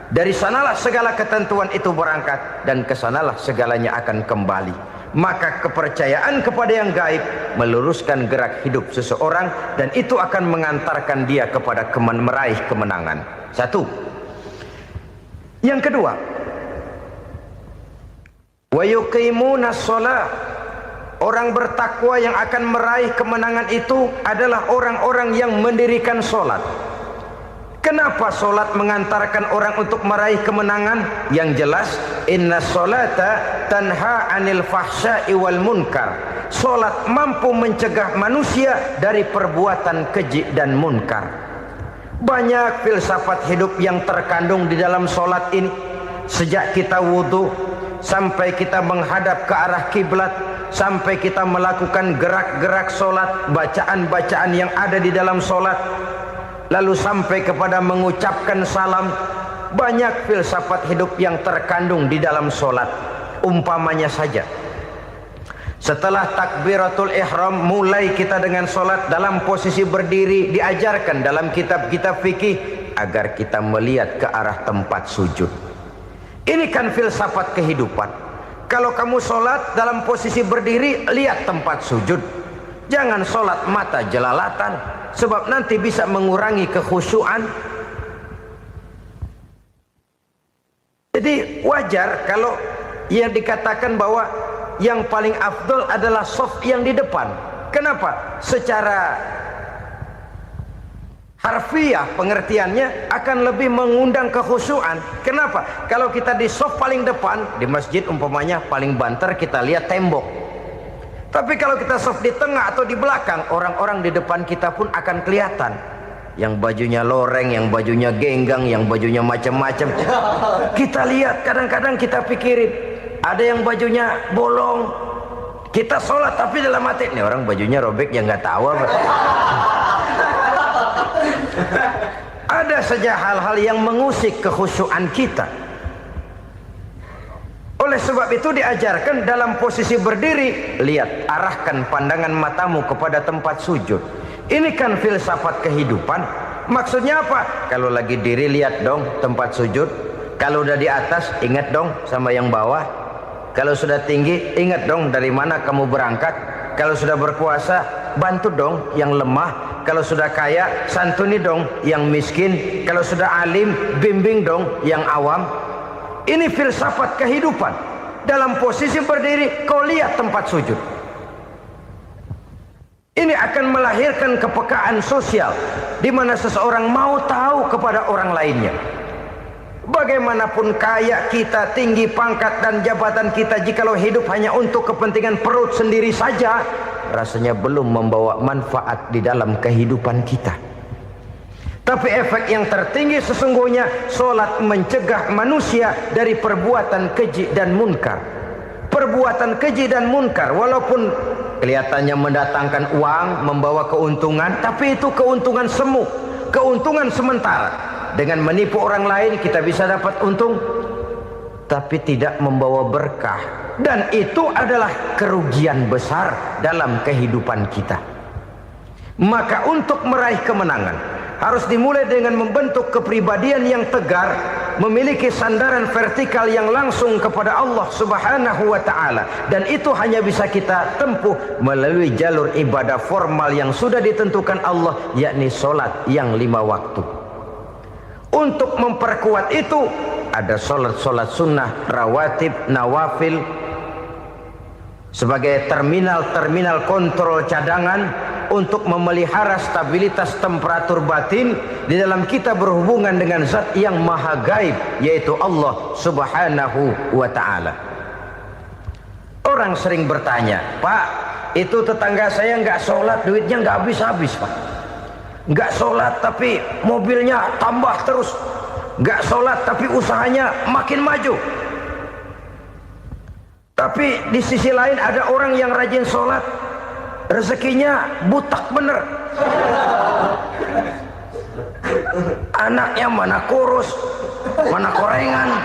Dari sanalah segala ketentuan itu berangkat dan kesanalah segalanya akan kembali. Maka kepercayaan kepada yang gaib meluruskan gerak hidup seseorang dan itu akan mengantarkan dia kepada meraih kemenangan. Satu. Yang kedua, wa yuqimuna shalah. Orang bertakwa yang akan meraih kemenangan itu adalah orang-orang yang mendirikan sholat. Kenapa sholat mengantarkan orang untuk meraih kemenangan? Yang jelas, inna sholata tanha anil fahsya'i wal munkar. Sholat mampu mencegah manusia dari perbuatan keji dan munkar. Banyak filsafat hidup yang terkandung di dalam sholat ini. Sejak kita wudhu sampai kita menghadap ke arah kiblat, sampai kita melakukan gerak-gerak sholat, bacaan-bacaan yang ada di dalam sholat, lalu sampai kepada mengucapkan salam. Banyak filsafat hidup yang terkandung di dalam sholat. Umpamanya saja, setelah takbiratul ihram mulai kita dengan sholat dalam posisi berdiri, diajarkan dalam kitab-kitab fikih agar kita melihat ke arah tempat sujud. Ini kan filsafat kehidupan. Kalau kamu sholat dalam posisi berdiri, lihat tempat sujud. Jangan sholat mata jelalatan, sebab nanti bisa mengurangi kekhusyuan. Jadi wajar kalau yang dikatakan bahwa yang paling afdol adalah shaf yang di depan. Kenapa? Secara harfiah pengertiannya akan lebih mengundang kekhusyuan. Kenapa? Kalau kita di shaf paling depan di masjid umpamanya paling banter kita lihat tembok. Tapi kalau kita shaf di tengah atau di belakang, orang-orang di depan kita pun akan kelihatan. Yang bajunya loreng, yang bajunya genggang, yang bajunya macam-macam. Kita lihat, kadang-kadang kita pikirin, ada yang bajunya bolong. Kita sholat tapi dalam hati, nih orang bajunya robek yang nggak tahu apa. Ada saja hal-hal yang mengusik kekhusyuan kita. Oleh sebab itu diajarkan dalam posisi berdiri, lihat, arahkan pandangan matamu kepada tempat sujud. Ini kan filsafat kehidupan. Maksudnya apa? Kalau lagi diri lihat dong tempat sujud. Kalau udah di atas ingat dong sama yang bawah. Kalau sudah tinggi ingat dong dari mana kamu berangkat. Kalau sudah berkuasa bantu dong yang lemah. Kalau sudah kaya santuni dong yang miskin. Kalau sudah alim bimbing dong yang awam. Ini filsafat kehidupan. Dalam posisi berdiri kau lihat tempat sujud. Ini akan melahirkan kepekaan sosial di mana seseorang mau tahu kepada orang lainnya. Bagaimanapun kaya kita, tinggi pangkat dan jabatan kita, jikalau hidup hanya untuk kepentingan perut sendiri saja, rasanya belum membawa manfaat di dalam kehidupan kita. Tapi efek yang tertinggi sesungguhnya, solat mencegah manusia dari perbuatan keji dan munkar. Perbuatan keji dan munkar, walaupun kelihatannya mendatangkan uang, membawa keuntungan, tapi itu keuntungan semu, keuntungan sementara. Dengan menipu orang lain kita bisa dapat untung, tapi tidak membawa berkah, dan itu adalah kerugian besar dalam kehidupan kita. Maka untuk meraih kemenangan harus dimulai dengan membentuk kepribadian yang tegar, memiliki sandaran vertikal yang langsung kepada Allah Subhanahu wa ta'ala, dan itu hanya bisa kita tempuh melalui jalur ibadah formal yang sudah ditentukan Allah, yakni solat yang 5 waktu. Untuk memperkuat itu ada solat-solat sunnah, rawatib, nawafil sebagai terminal kontrol cadangan untuk memelihara stabilitas temperatur batin di dalam kita berhubungan dengan zat yang maha gaib, yaitu Allah Subhanahu wa ta'ala. Orang sering bertanya, Pak, itu tetangga saya nggak sholat, duitnya nggak habis-habis, Pak. Nggak sholat tapi mobilnya tambah terus, nggak sholat tapi usahanya makin maju. Tapi di sisi lain ada orang yang rajin sholat, rezekinya butak bener, anaknya mana kurus, mana korengan.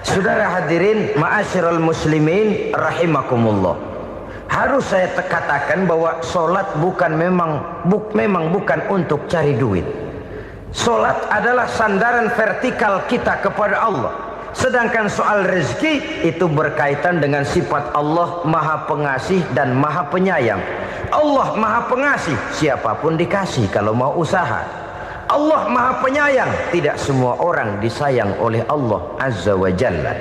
Saudara hadirin ma'asyiral muslimin rahimakumullah, harus saya katakan bahwa solat memang bukan untuk cari duit. Solat adalah sandaran vertikal kita kepada Allah. Sedangkan soal rezeki itu berkaitan dengan sifat Allah maha pengasih dan maha penyayang. Allah maha pengasih, siapapun dikasih kalau mau usaha. Allah maha penyayang, tidak semua orang disayang oleh Allah Azza wa Jalla.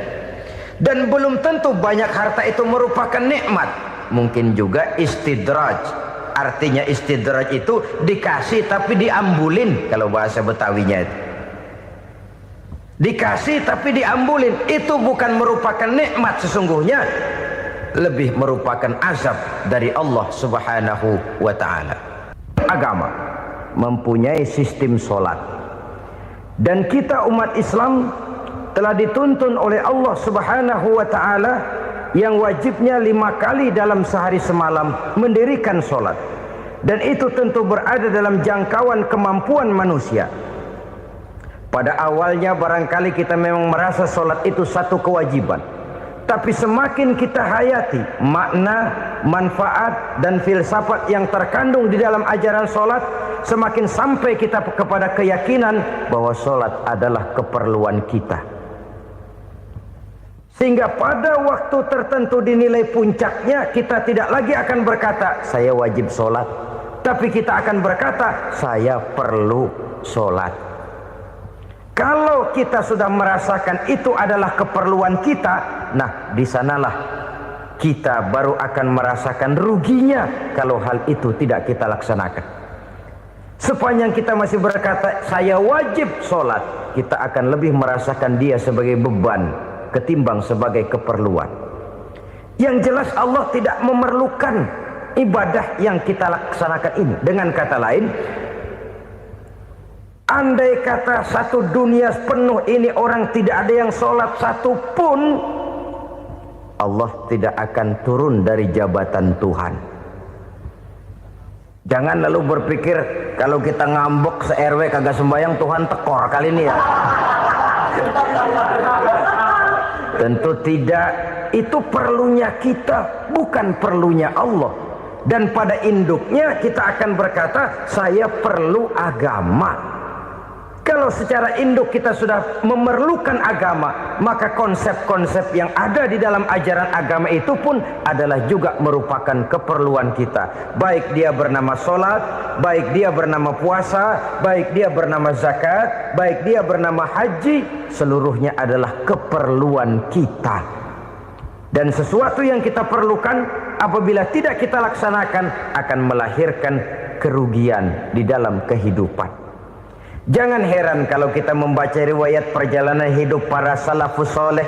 Dan belum tentu banyak harta itu merupakan nikmat. Mungkin juga istidraj. Artinya istidraj itu dikasih tapi diambulin, kalau bahasa Betawinya itu. Dikasih tapi diambulin, itu bukan merupakan nikmat sesungguhnya, lebih merupakan azab dari Allah Subhanahu wa ta'ala. Agama mempunyai sistem solat, dan kita umat Islam telah dituntun oleh Allah Subhanahu wa ta'ala yang wajibnya 5 kali dalam sehari semalam mendirikan solat, dan itu tentu berada dalam jangkauan kemampuan manusia. Pada awalnya barangkali kita memang merasa solat itu satu kewajiban, tapi semakin kita hayati makna, manfaat dan filsafat yang terkandung di dalam ajaran solat, semakin sampai kita kepada keyakinan bahwa solat adalah keperluan kita. Sehingga pada waktu tertentu dinilai puncaknya, kita tidak lagi akan berkata saya wajib sholat, tapi kita akan berkata saya perlu sholat. Kalau kita sudah merasakan itu adalah keperluan kita, nah di sanalah kita baru akan merasakan ruginya kalau hal itu tidak kita laksanakan. Sepanjang kita masih berkata saya wajib sholat, kita akan lebih merasakan dia sebagai beban ketimbang sebagai keperluan. Yang jelas Allah tidak memerlukan ibadah yang kita laksanakan ini. Dengan kata lain, andai kata satu dunia penuh ini orang tidak ada yang sholat satu pun, Allah tidak akan turun dari jabatan Tuhan. Jangan lalu berpikir kalau kita ngambek se-RW kagak sembahyang Tuhan tekor kali ini ya. Tentu tidak, itu perlunya kita, bukan perlunya Allah. Dan pada induknya kita akan berkata saya perlu agama. Kalau secara induk kita sudah memerlukan agama, maka konsep-konsep yang ada di dalam ajaran agama itu pun adalah juga merupakan keperluan kita. Baik dia bernama sholat, baik dia bernama puasa, baik dia bernama zakat, baik dia bernama haji, seluruhnya adalah keperluan kita. Dan sesuatu yang kita perlukan apabila tidak kita laksanakan akan melahirkan kerugian di dalam kehidupan. Jangan heran kalau kita membaca riwayat perjalanan hidup para salafus soleh,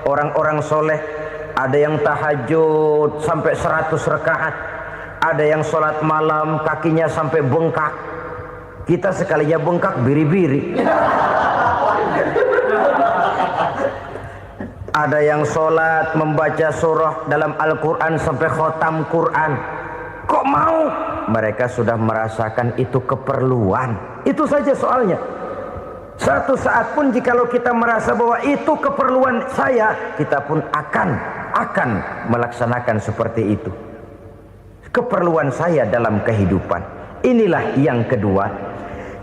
orang-orang soleh. Ada yang tahajud sampai 100 rakaat, ada yang sholat malam kakinya sampai bengkak. Kita sekalinya bengkak biri-biri. Ada yang sholat membaca surah dalam Al-Quran sampai khotam Quran. Kok mau? Mereka sudah merasakan itu keperluan. Itu saja soalnya. Satu saat pun jikalau kita merasa bahwa itu keperluan saya, kita pun akan melaksanakan seperti itu. Keperluan saya dalam kehidupan. Inilah yang kedua.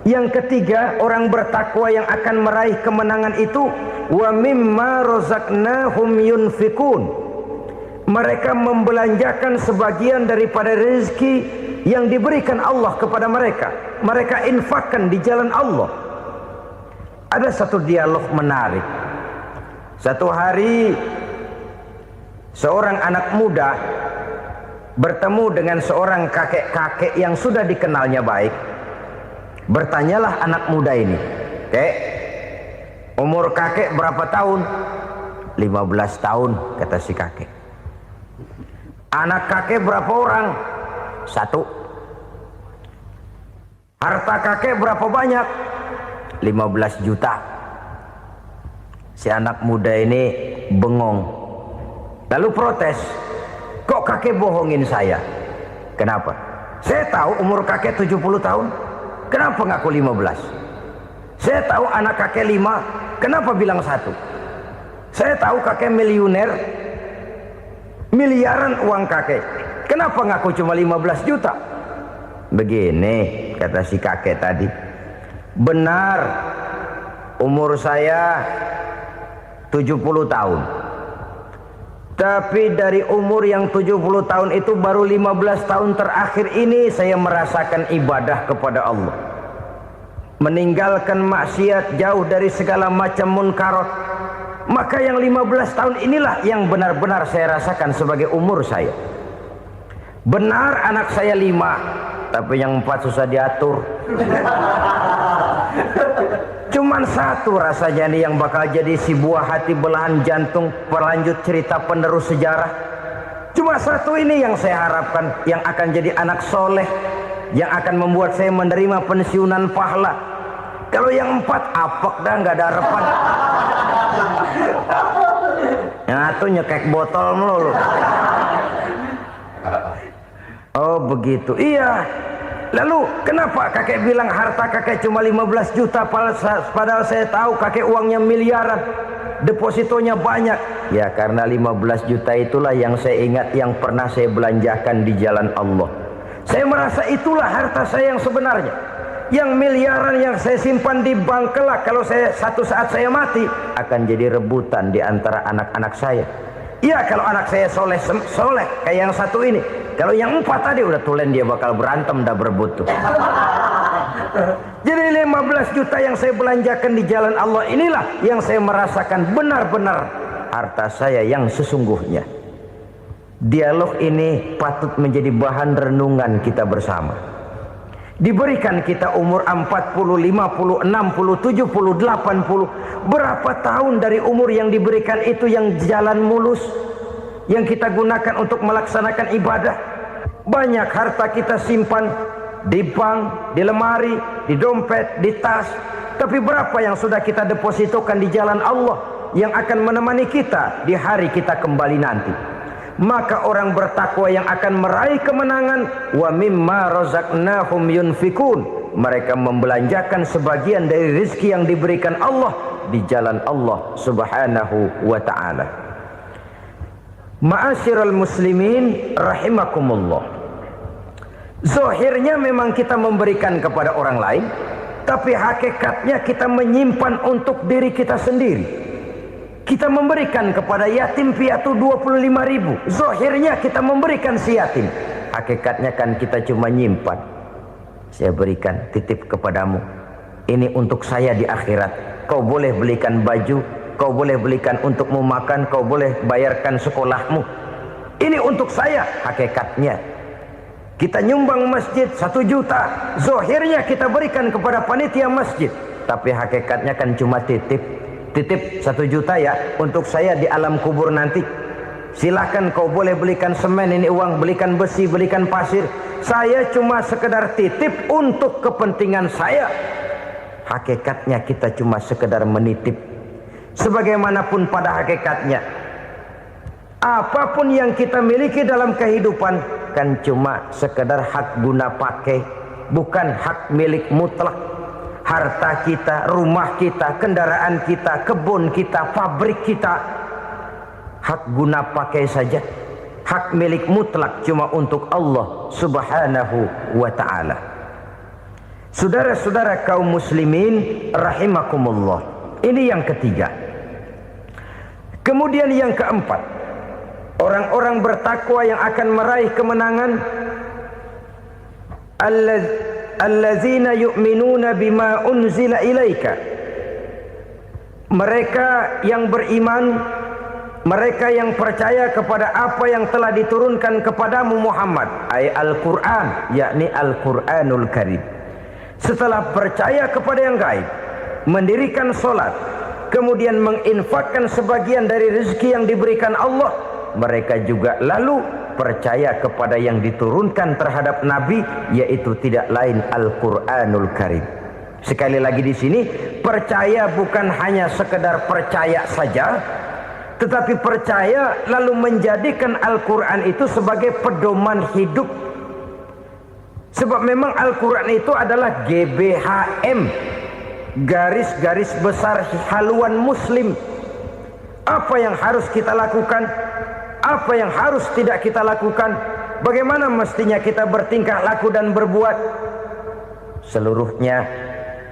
Yang ketiga, orang bertakwa yang akan meraih kemenangan itu, wa mimma razaqnahum yunfikun. Mereka membelanjakan sebagian daripada rezeki yang diberikan Allah kepada mereka. Mereka infakkan di jalan Allah. Ada satu dialog menarik. Satu hari seorang anak muda bertemu dengan seorang kakek-kakek yang sudah dikenalnya baik. Bertanyalah anak muda ini, "Kek, umur kakek berapa tahun?" 15 tahun, kata si kakek. "Anak kakek berapa orang?" 1. "Harta kakek berapa banyak?" 15 juta. Si anak muda ini bengong, lalu protes, "Kok kakek bohongin saya?" "Kenapa?" "Saya tahu umur kakek 70 tahun. Kenapa ngaku 15? Saya tahu anak kakek 5. Kenapa bilang 1? Saya tahu kakek miliuner, miliaran uang kakek. Kenapa ngaku cuma 15 juta? Begini, kata si kakek tadi. Benar, umur saya 70 tahun. Tapi dari umur yang 70 tahun itu baru 15 tahun terakhir ini saya merasakan ibadah kepada Allah. Meninggalkan maksiat, jauh dari segala macam munkarat. Maka yang 15 tahun inilah yang benar-benar saya rasakan sebagai umur saya. Benar anak saya 5, tapi yang 4 susah diatur. Cuman 1 rasanya nih yang bakal jadi si buah hati belahan jantung berlanjut cerita penerus sejarah. Cuma 1 ini yang saya harapkan, yang akan jadi anak soleh, yang akan membuat saya menerima pensiunan pahala. Kalau yang 4 apek dah, nggak ada harapan. Yang 1 nyekek botol melulu. Oh begitu, iya. Lalu kenapa kakek bilang harta kakek cuma 15 juta padahal saya tahu kakek uangnya miliaran, depositonya banyak? Ya karena 15 juta itulah yang saya ingat yang pernah saya belanjakan di jalan Allah. Saya merasa itulah harta saya yang sebenarnya. Yang miliaran yang saya simpan di bank kelak, kalau satu saat saya mati, akan jadi rebutan di antara anak-anak saya. Iya kalau anak saya soleh kayak yang 1 ini. Kalau yang 4 tadi udah tulen dia bakal berantem dah berebut tuh. Jadi 15 juta yang saya belanjakan di jalan Allah inilah yang saya merasakan benar-benar harta saya yang sesungguhnya. Dialog ini patut menjadi bahan renungan kita bersama. Diberikan kita umur 40, 50, 60, 70, 80. Berapa tahun dari umur yang diberikan itu yang jalan mulus, yang kita gunakan untuk melaksanakan ibadah? Banyak harta kita simpan di bank, di lemari, di dompet, di tas. Tapi berapa yang sudah kita depositokan di jalan Allah yang akan menemani kita di hari kita kembali nanti? Maka orang bertakwa yang akan meraih kemenangan, wa mimma razaqnahum yunfikun, mereka membelanjakan sebagian dari rezeki yang diberikan Allah di jalan Allah subhanahu wa ta'ala. Ma'asyiral muslimin rahimakumullah. Zahirnya memang kita memberikan kepada orang lain, tapi hakikatnya kita menyimpan untuk diri kita sendiri. Kita memberikan kepada yatim piatu 25.000. Zahirnya kita memberikan si yatim, hakikatnya kan kita cuma nyimpan. Saya berikan, titip kepadamu, ini untuk saya di akhirat. Kau boleh belikan baju, kau boleh belikan untukmu makan, kau boleh bayarkan sekolahmu. Ini untuk saya hakikatnya. Kita nyumbang masjid 1 juta, zahirnya kita berikan kepada panitia masjid, tapi hakikatnya kan cuma titip 1 juta ya, untuk saya di alam kubur nanti. Silakan kau boleh belikan semen, ini uang, belikan besi, belikan pasir. Saya cuma sekedar titip untuk kepentingan saya. Hakikatnya kita cuma sekedar menitip. Sebagaimanapun pada hakikatnya, apapun yang kita miliki dalam kehidupan kan cuma sekedar hak guna pakai, bukan hak milik mutlak. Harta kita, rumah kita, kendaraan kita, kebun kita, pabrik kita, hak guna pakai saja. Hak milik mutlak cuma untuk Allah Subhanahu wa ta'ala. Saudara-saudara kaum muslimin rahimakumullah, ini yang ketiga. Kemudian yang keempat, orang-orang bertakwa yang akan meraih kemenangan, allazina yu'minuna bima unzila ilaika, mereka yang beriman, mereka yang percaya kepada apa yang telah diturunkan kepadamu Muhammad, ay Al-Quran, yakni Al-Quranul Karim. Setelah percaya kepada yang gaib, mendirikan solat, kemudian menginfakkan sebagian dari rezeki yang diberikan Allah, mereka juga lalu percaya kepada yang diturunkan terhadap Nabi, yaitu tidak lain Al-Quranul Karim. Sekali lagi di sini, percaya bukan hanya sekedar percaya saja, tetapi percaya lalu menjadikan Al-Quran itu sebagai pedoman hidup. Sebab memang Al-Quran itu adalah GBHM, garis-garis besar haluan muslim. Apa yang harus kita lakukan, apa yang harus tidak kita lakukan, bagaimana mestinya kita bertingkah laku dan berbuat, seluruhnya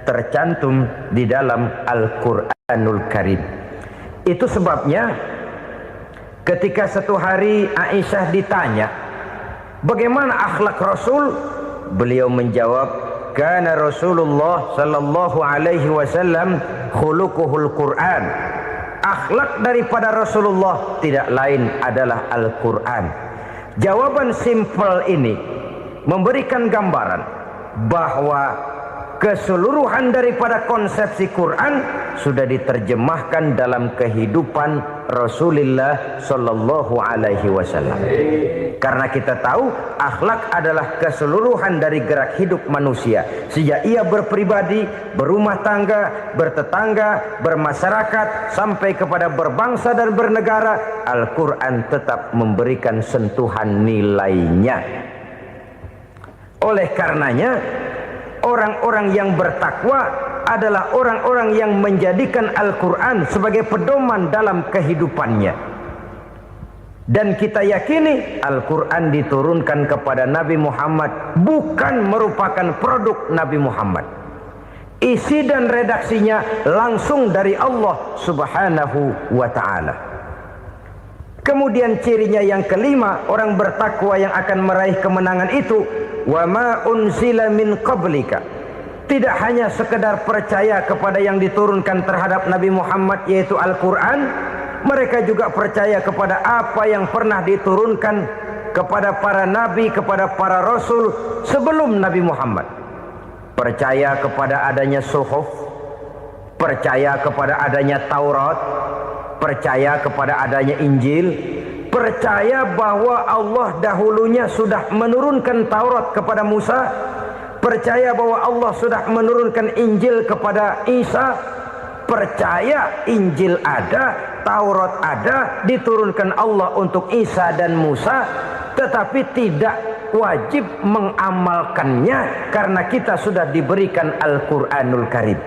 tercantum di dalam Al-Quranul Karim. Itu sebabnya ketika satu hari Aisyah ditanya bagaimana akhlak Rasul, beliau menjawab, kana Rasulullah sallallahu alaihi wasallam khuluquhul Quran. Akhlak daripada Rasulullah tidak lain adalah Al-Quran. Jawaban simpel ini memberikan gambaran bahwa keseluruhan daripada konsepsi Quran sudah diterjemahkan dalam kehidupan Rasulullah sallallahu alaihi wasallam. Karena kita tahu akhlak adalah keseluruhan dari gerak hidup manusia. Sejak ia berpribadi, berumah tangga, bertetangga, bermasyarakat, sampai kepada berbangsa dan bernegara, Al-Quran tetap memberikan sentuhan nilainya. Oleh karenanya, orang-orang yang bertakwa adalah orang-orang yang menjadikan Al-Quran sebagai pedoman dalam kehidupannya. Dan kita yakini Al-Quran diturunkan kepada Nabi Muhammad bukan merupakan produk Nabi Muhammad. Isi dan redaksinya langsung dari Allah Subhanahu wa ta'ala. Kemudian cirinya yang kelima, orang bertakwa yang akan meraih kemenangan itu, wa ma unzila min qablika. Tidak hanya sekedar percaya kepada yang diturunkan terhadap Nabi Muhammad, yaitu Al-Quran, mereka juga percaya kepada apa yang pernah diturunkan kepada para nabi, kepada para rasul sebelum Nabi Muhammad. Percaya kepada adanya suhuf, percaya kepada adanya Taurat, percaya kepada adanya Injil, percaya bahwa Allah dahulunya sudah menurunkan Taurat kepada Musa, percaya bahwa Allah sudah menurunkan Injil kepada Isa, percaya Injil ada, Taurat ada, diturunkan Allah untuk Isa dan Musa, tetapi tidak wajib mengamalkannya karena kita sudah diberikan Al-Quranul Karim.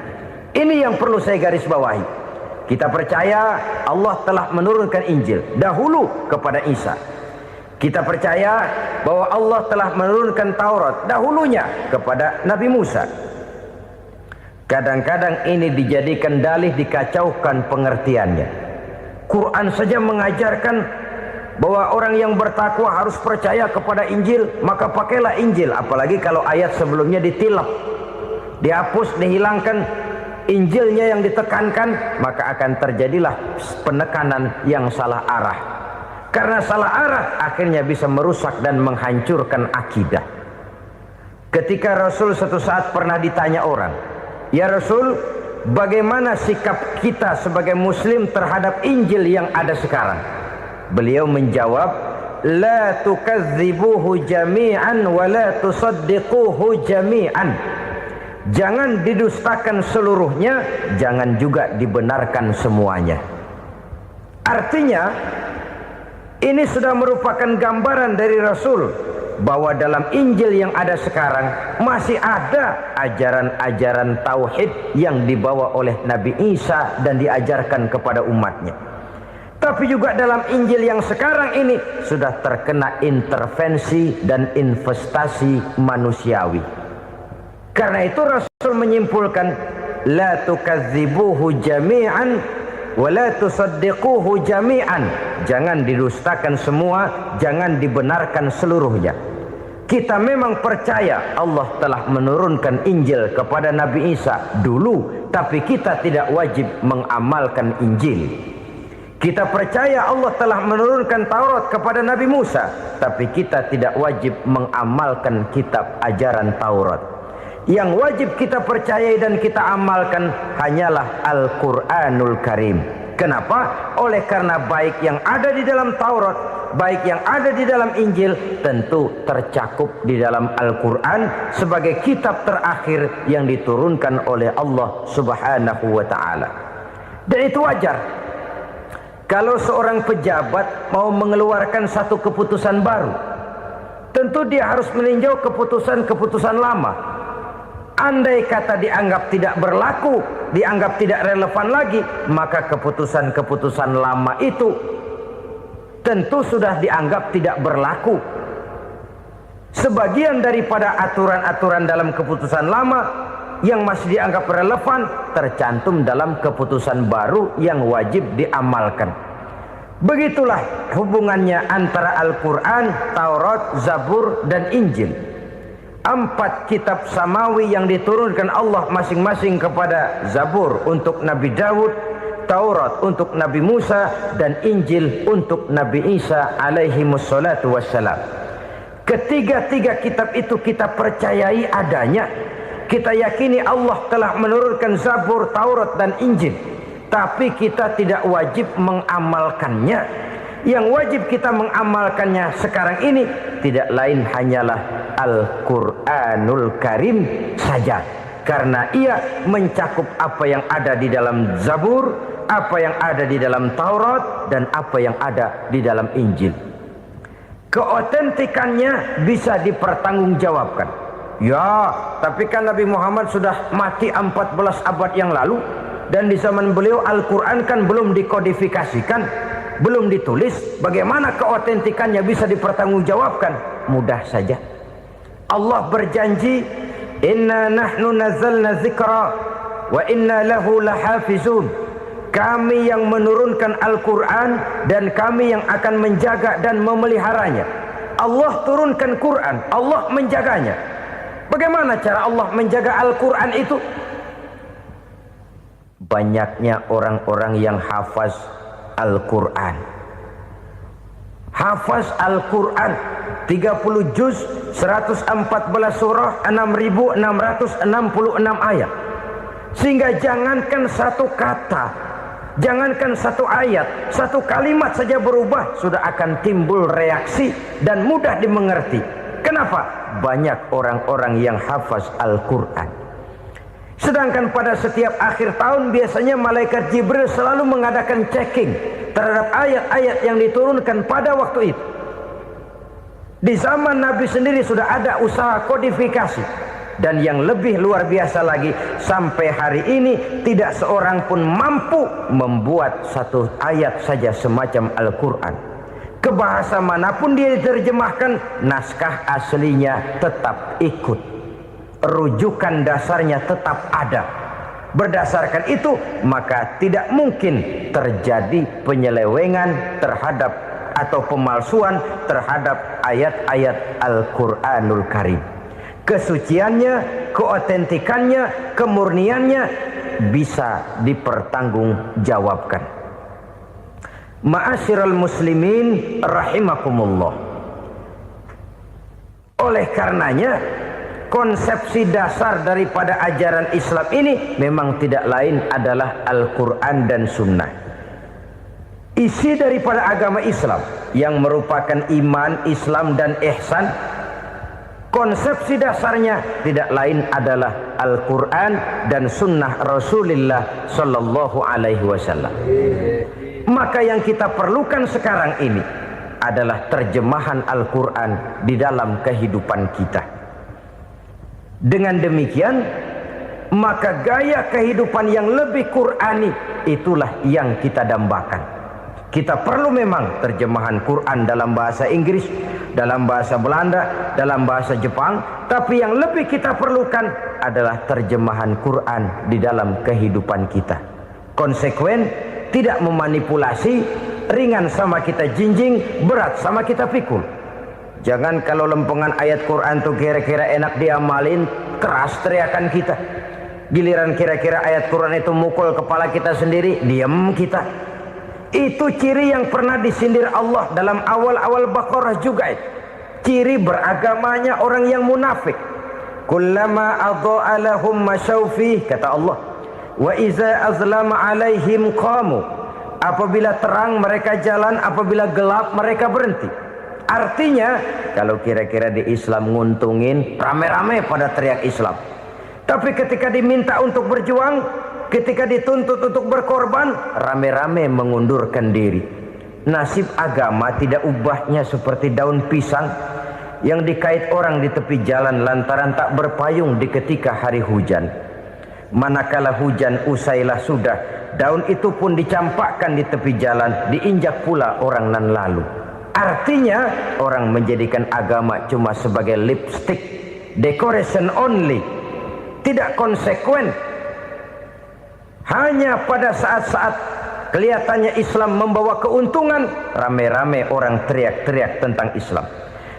Ini yang perlu saya garis bawahi. Kita percaya Allah telah menurunkan Injil dahulu kepada Isa. Kita percaya bahwa Allah telah menurunkan Taurat dahulunya kepada Nabi Musa. Kadang-kadang ini dijadikan dalih, dikacaukan pengertiannya. Quran saja mengajarkan bahwa orang yang bertakwa harus percaya kepada Injil, maka pakailah Injil. Apalagi kalau ayat sebelumnya ditilap, dihapus, dihilangkan, Injilnya yang ditekankan, maka akan terjadilah penekanan yang salah arah. Karena salah arah akhirnya bisa merusak dan menghancurkan akidah. Ketika Rasul suatu saat pernah ditanya orang, "Ya Rasul, bagaimana sikap kita sebagai muslim terhadap Injil yang ada sekarang?" Beliau menjawab, "La tukadzibuhu jami'an wa la tusaddiquhu jami'an." Jangan didustakan seluruhnya, jangan juga dibenarkan semuanya. Artinya, ini sudah merupakan gambaran dari Rasul bahwa dalam Injil yang ada sekarang masih ada ajaran-ajaran tauhid yang dibawa oleh Nabi Isa dan diajarkan kepada umatnya. Tapi juga dalam Injil yang sekarang ini sudah terkena intervensi dan investasi manusiawi. Karena itu Rasul menyimpulkan, la tukadzibuhu jami'an wa la tusaddiquhu jami'an. Jangan didustakan semua, jangan dibenarkan seluruhnya. Kita memang percaya Allah telah menurunkan Injil kepada Nabi Isa dulu, tapi kita tidak wajib mengamalkan Injil. Kita percaya Allah telah menurunkan Taurat kepada Nabi Musa, tapi kita tidak wajib mengamalkan kitab ajaran Taurat. Yang wajib kita percayai dan kita amalkan hanyalah Al-Quranul Karim. Kenapa? Oleh karena baik yang ada di dalam Taurat, baik yang ada di dalam Injil, tentu tercakup di dalam Al-Quran sebagai kitab terakhir yang diturunkan oleh Allah Subhanahu wa Ta'ala. Dan itu wajar. Kalau seorang pejabat mau mengeluarkan satu keputusan baru, tentu dia harus meninjau keputusan-keputusan lama. Andai kata dianggap tidak berlaku, dianggap tidak relevan lagi, maka keputusan-keputusan lama itu tentu sudah dianggap tidak berlaku. Sebagian daripada aturan-aturan dalam keputusan lama yang masih dianggap relevan tercantum dalam keputusan baru yang wajib diamalkan. Begitulah hubungannya antara Al-Quran, Taurat, Zabur, dan Injil. 4 kitab samawi yang diturunkan Allah masing-masing kepada Zabur untuk Nabi Daud, Taurat untuk Nabi Musa, dan Injil untuk Nabi Isa alaihi wassalatu wassalam. Ketiga-tiga kitab itu kita percayai adanya. Kita yakini Allah telah menurunkan Zabur, Taurat, dan Injil. Tapi kita tidak wajib mengamalkannya. Yang wajib kita mengamalkannya sekarang ini tidak lain hanyalah Al-Quranul Karim saja. Karena ia mencakup apa yang ada di dalam Zabur, apa yang ada di dalam Taurat, dan apa yang ada di dalam Injil. Keotentikannya bisa dipertanggungjawabkan. Ya, tapi kan Nabi Muhammad sudah mati 14 abad yang lalu, dan di zaman beliau Al-Quran kan belum dikodifikasikan, belum ditulis. Bagaimana keotentikannya bisa dipertanggungjawabkan? Mudah saja. Allah berjanji, "Inna nahnu nazzalna dzikra wa inna lahu lahafizun." Kami yang menurunkan Al-Quran dan kami yang akan menjaga dan memeliharanya. Allah turunkan Quran, Allah menjaganya. Bagaimana cara Allah menjaga Al-Quran itu? Banyaknya orang-orang yang hafaz Al-Quran. Hafaz Al-Quran 30 juz, 114 surah, 6.666 ayat. Sehingga jangankan satu kata, jangankan satu ayat, satu kalimat saja berubah sudah akan timbul reaksi dan mudah dimengerti. Kenapa? Banyak orang-orang yang hafaz Al-Quran. Sedangkan pada setiap akhir tahun biasanya malaikat Jibril selalu mengadakan checking terhadap ayat-ayat yang diturunkan pada waktu itu. Di zaman Nabi sendiri sudah ada usaha kodifikasi. Dan yang lebih luar biasa lagi, sampai hari ini tidak seorang pun mampu membuat satu ayat saja semacam Al-Quran. Ke bahasa manapun dia diterjemahkan, naskah aslinya tetap ikut. Rujukan dasarnya tetap ada. Berdasarkan itu, maka tidak mungkin terjadi penyelewengan terhadap atau pemalsuan terhadap ayat-ayat Al-Quranul Karim. Kesuciannya, keotentikannya, kemurniannya bisa dipertanggungjawabkan. Ma'asyiral muslimin rahimakumullah. Oleh karenanya konsepsi dasar daripada ajaran Islam ini memang tidak lain adalah Al-Quran dan Sunnah. Isi daripada agama Islam yang merupakan iman, Islam dan ihsan, konsepsi dasarnya tidak lain adalah Al-Quran dan Sunnah Rasulullah Sallallahu Alaihi Wasallam. Maka yang kita perlukan sekarang ini adalah terjemahan Al-Quran di dalam kehidupan kita. Dengan demikian, maka gaya kehidupan yang lebih Qurani itulah yang kita dambakan. Kita perlu memang terjemahan Quran dalam bahasa Inggris, dalam bahasa Belanda, dalam bahasa Jepang, tapi yang lebih kita perlukan adalah terjemahan Quran di dalam kehidupan kita. Konsekuen, tidak memanipulasi, ringan sama kita jinjing, berat sama kita pikul. Jangan kalau lempengan ayat Quran tuh kira-kira enak diamalin, keras teriakan kita. Giliran kira-kira ayat Quran itu mukul kepala kita sendiri, diam kita. Itu ciri yang pernah disindir Allah dalam awal-awal Baqarah juga. Ciri beragamanya orang yang munafik. Kullama adha'a lahum masyawfi, kata Allah. Wa iza azlama alaihim qamu. Apabila terang mereka jalan, apabila gelap mereka berhenti. Artinya kalau kira-kira di Islam nguntungin, rame-rame pada teriak Islam. Tapi ketika diminta untuk berjuang, ketika dituntut untuk berkorban, rame-rame mengundurkan diri. Nasib agama tidak ubahnya seperti daun pisang yang dikait orang di tepi jalan lantaran tak berpayung di ketika hari hujan. Manakala hujan usailah sudah, daun itu pun dicampakkan di tepi jalan, diinjak pula orang nan lalu. Artinya orang menjadikan agama cuma sebagai lipstick, decoration only, tidak konsekuen. Hanya pada saat-saat kelihatannya Islam membawa keuntungan, rame-rame orang teriak-teriak tentang Islam.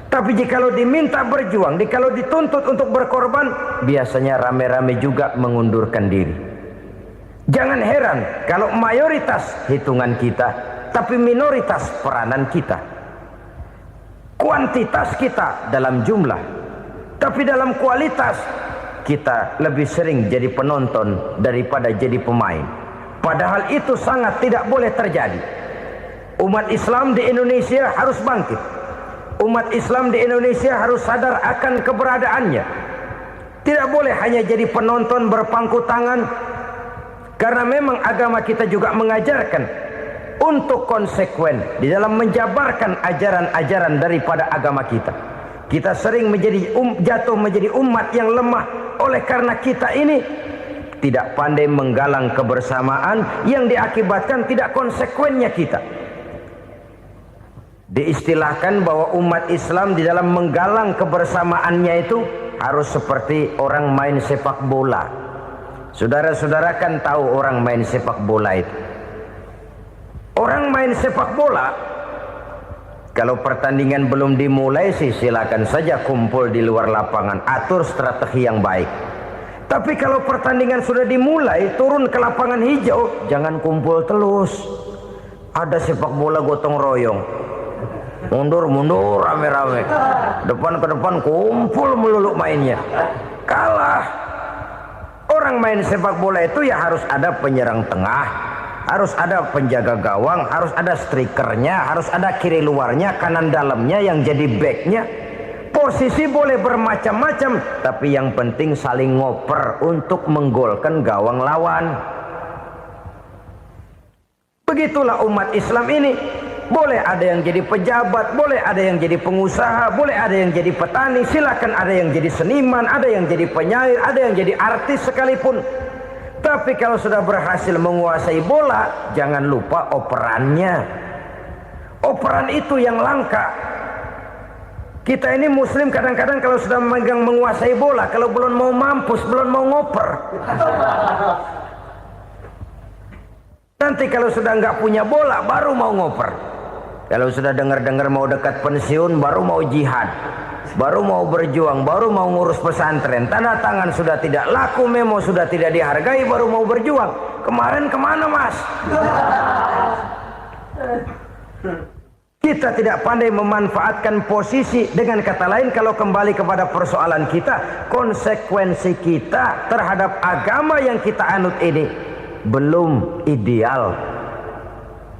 Tapi jikalau diminta berjuang, jikalau dituntut untuk berkorban, biasanya rame-rame juga mengundurkan diri. Jangan heran kalau mayoritas hitungan kita, tapi minoritas peranan kita. Kuantitas kita dalam jumlah, tapi dalam kualitas kita lebih sering jadi penonton daripada jadi pemain. Padahal itu sangat tidak boleh terjadi. Umat Islam di Indonesia harus bangkit. Umat Islam di Indonesia harus sadar akan keberadaannya. Tidak boleh hanya jadi penonton berpangku tangan. Karena memang agama kita juga mengajarkan untuk konsekuen di dalam menjabarkan ajaran-ajaran daripada agama kita. Kita sering jatuh menjadi umat yang lemah oleh karena kita ini tidak pandai menggalang kebersamaan yang diakibatkan tidak konsekuennya kita. Diistilahkan bahwa umat Islam di dalam menggalang kebersamaannya itu harus seperti orang main sepak bola. Saudara-saudara kan tahu orang main sepak bola itu. Orang main sepak bola, kalau pertandingan belum dimulai sih silakan saja kumpul di luar lapangan, atur strategi yang baik. Tapi kalau pertandingan sudah dimulai, turun ke lapangan hijau, jangan kumpul terus. Ada sepak bola gotong royong, mundur-mundur rame-rame, depan ke depan kumpul melulu mainnya. Kalah. Orang main sepak bola itu ya harus ada penyerang tengah, harus ada penjaga gawang, harus ada strikernya, harus ada kiri luarnya, kanan dalamnya yang jadi backnya. Posisi boleh bermacam-macam, tapi yang penting saling ngoper untuk menggolkan gawang lawan. Begitulah umat Islam ini. Boleh ada yang jadi pejabat, boleh ada yang jadi pengusaha, boleh ada yang jadi petani, silakan ada yang jadi seniman, ada yang jadi penyair, ada yang jadi artis sekalipun. Tapi kalau sudah berhasil menguasai bola, jangan lupa operannya. Operan itu yang langka. Kita ini muslim kadang-kadang kalau sudah memegang menguasai bola, kalau belum mau mampus, belum mau ngoper. Nanti kalau sudah nggak punya bola, baru mau ngoper. Kalau sudah dengar-dengar mau dekat pensiun, baru mau jihad, baru mau berjuang, baru mau ngurus pesantren. Tanda tangan sudah tidak laku, memo sudah tidak dihargai, baru mau berjuang. Kemarin kemana mas? Kita tidak pandai memanfaatkan posisi. Dengan kata lain, kalau kembali kepada persoalan kita, konsekuensi kita terhadap agama yang kita anut ini belum ideal.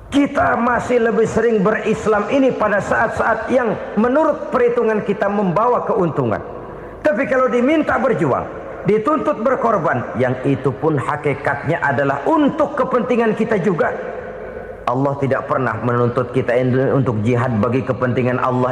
Kita masih lebih sering berislam ini pada saat-saat yang menurut perhitungan kita membawa keuntungan. Tapi kalau diminta berjuang, dituntut berkorban, yang itu pun hakikatnya adalah untuk kepentingan kita juga. Allah tidak pernah menuntut kita untuk jihad bagi kepentingan Allah.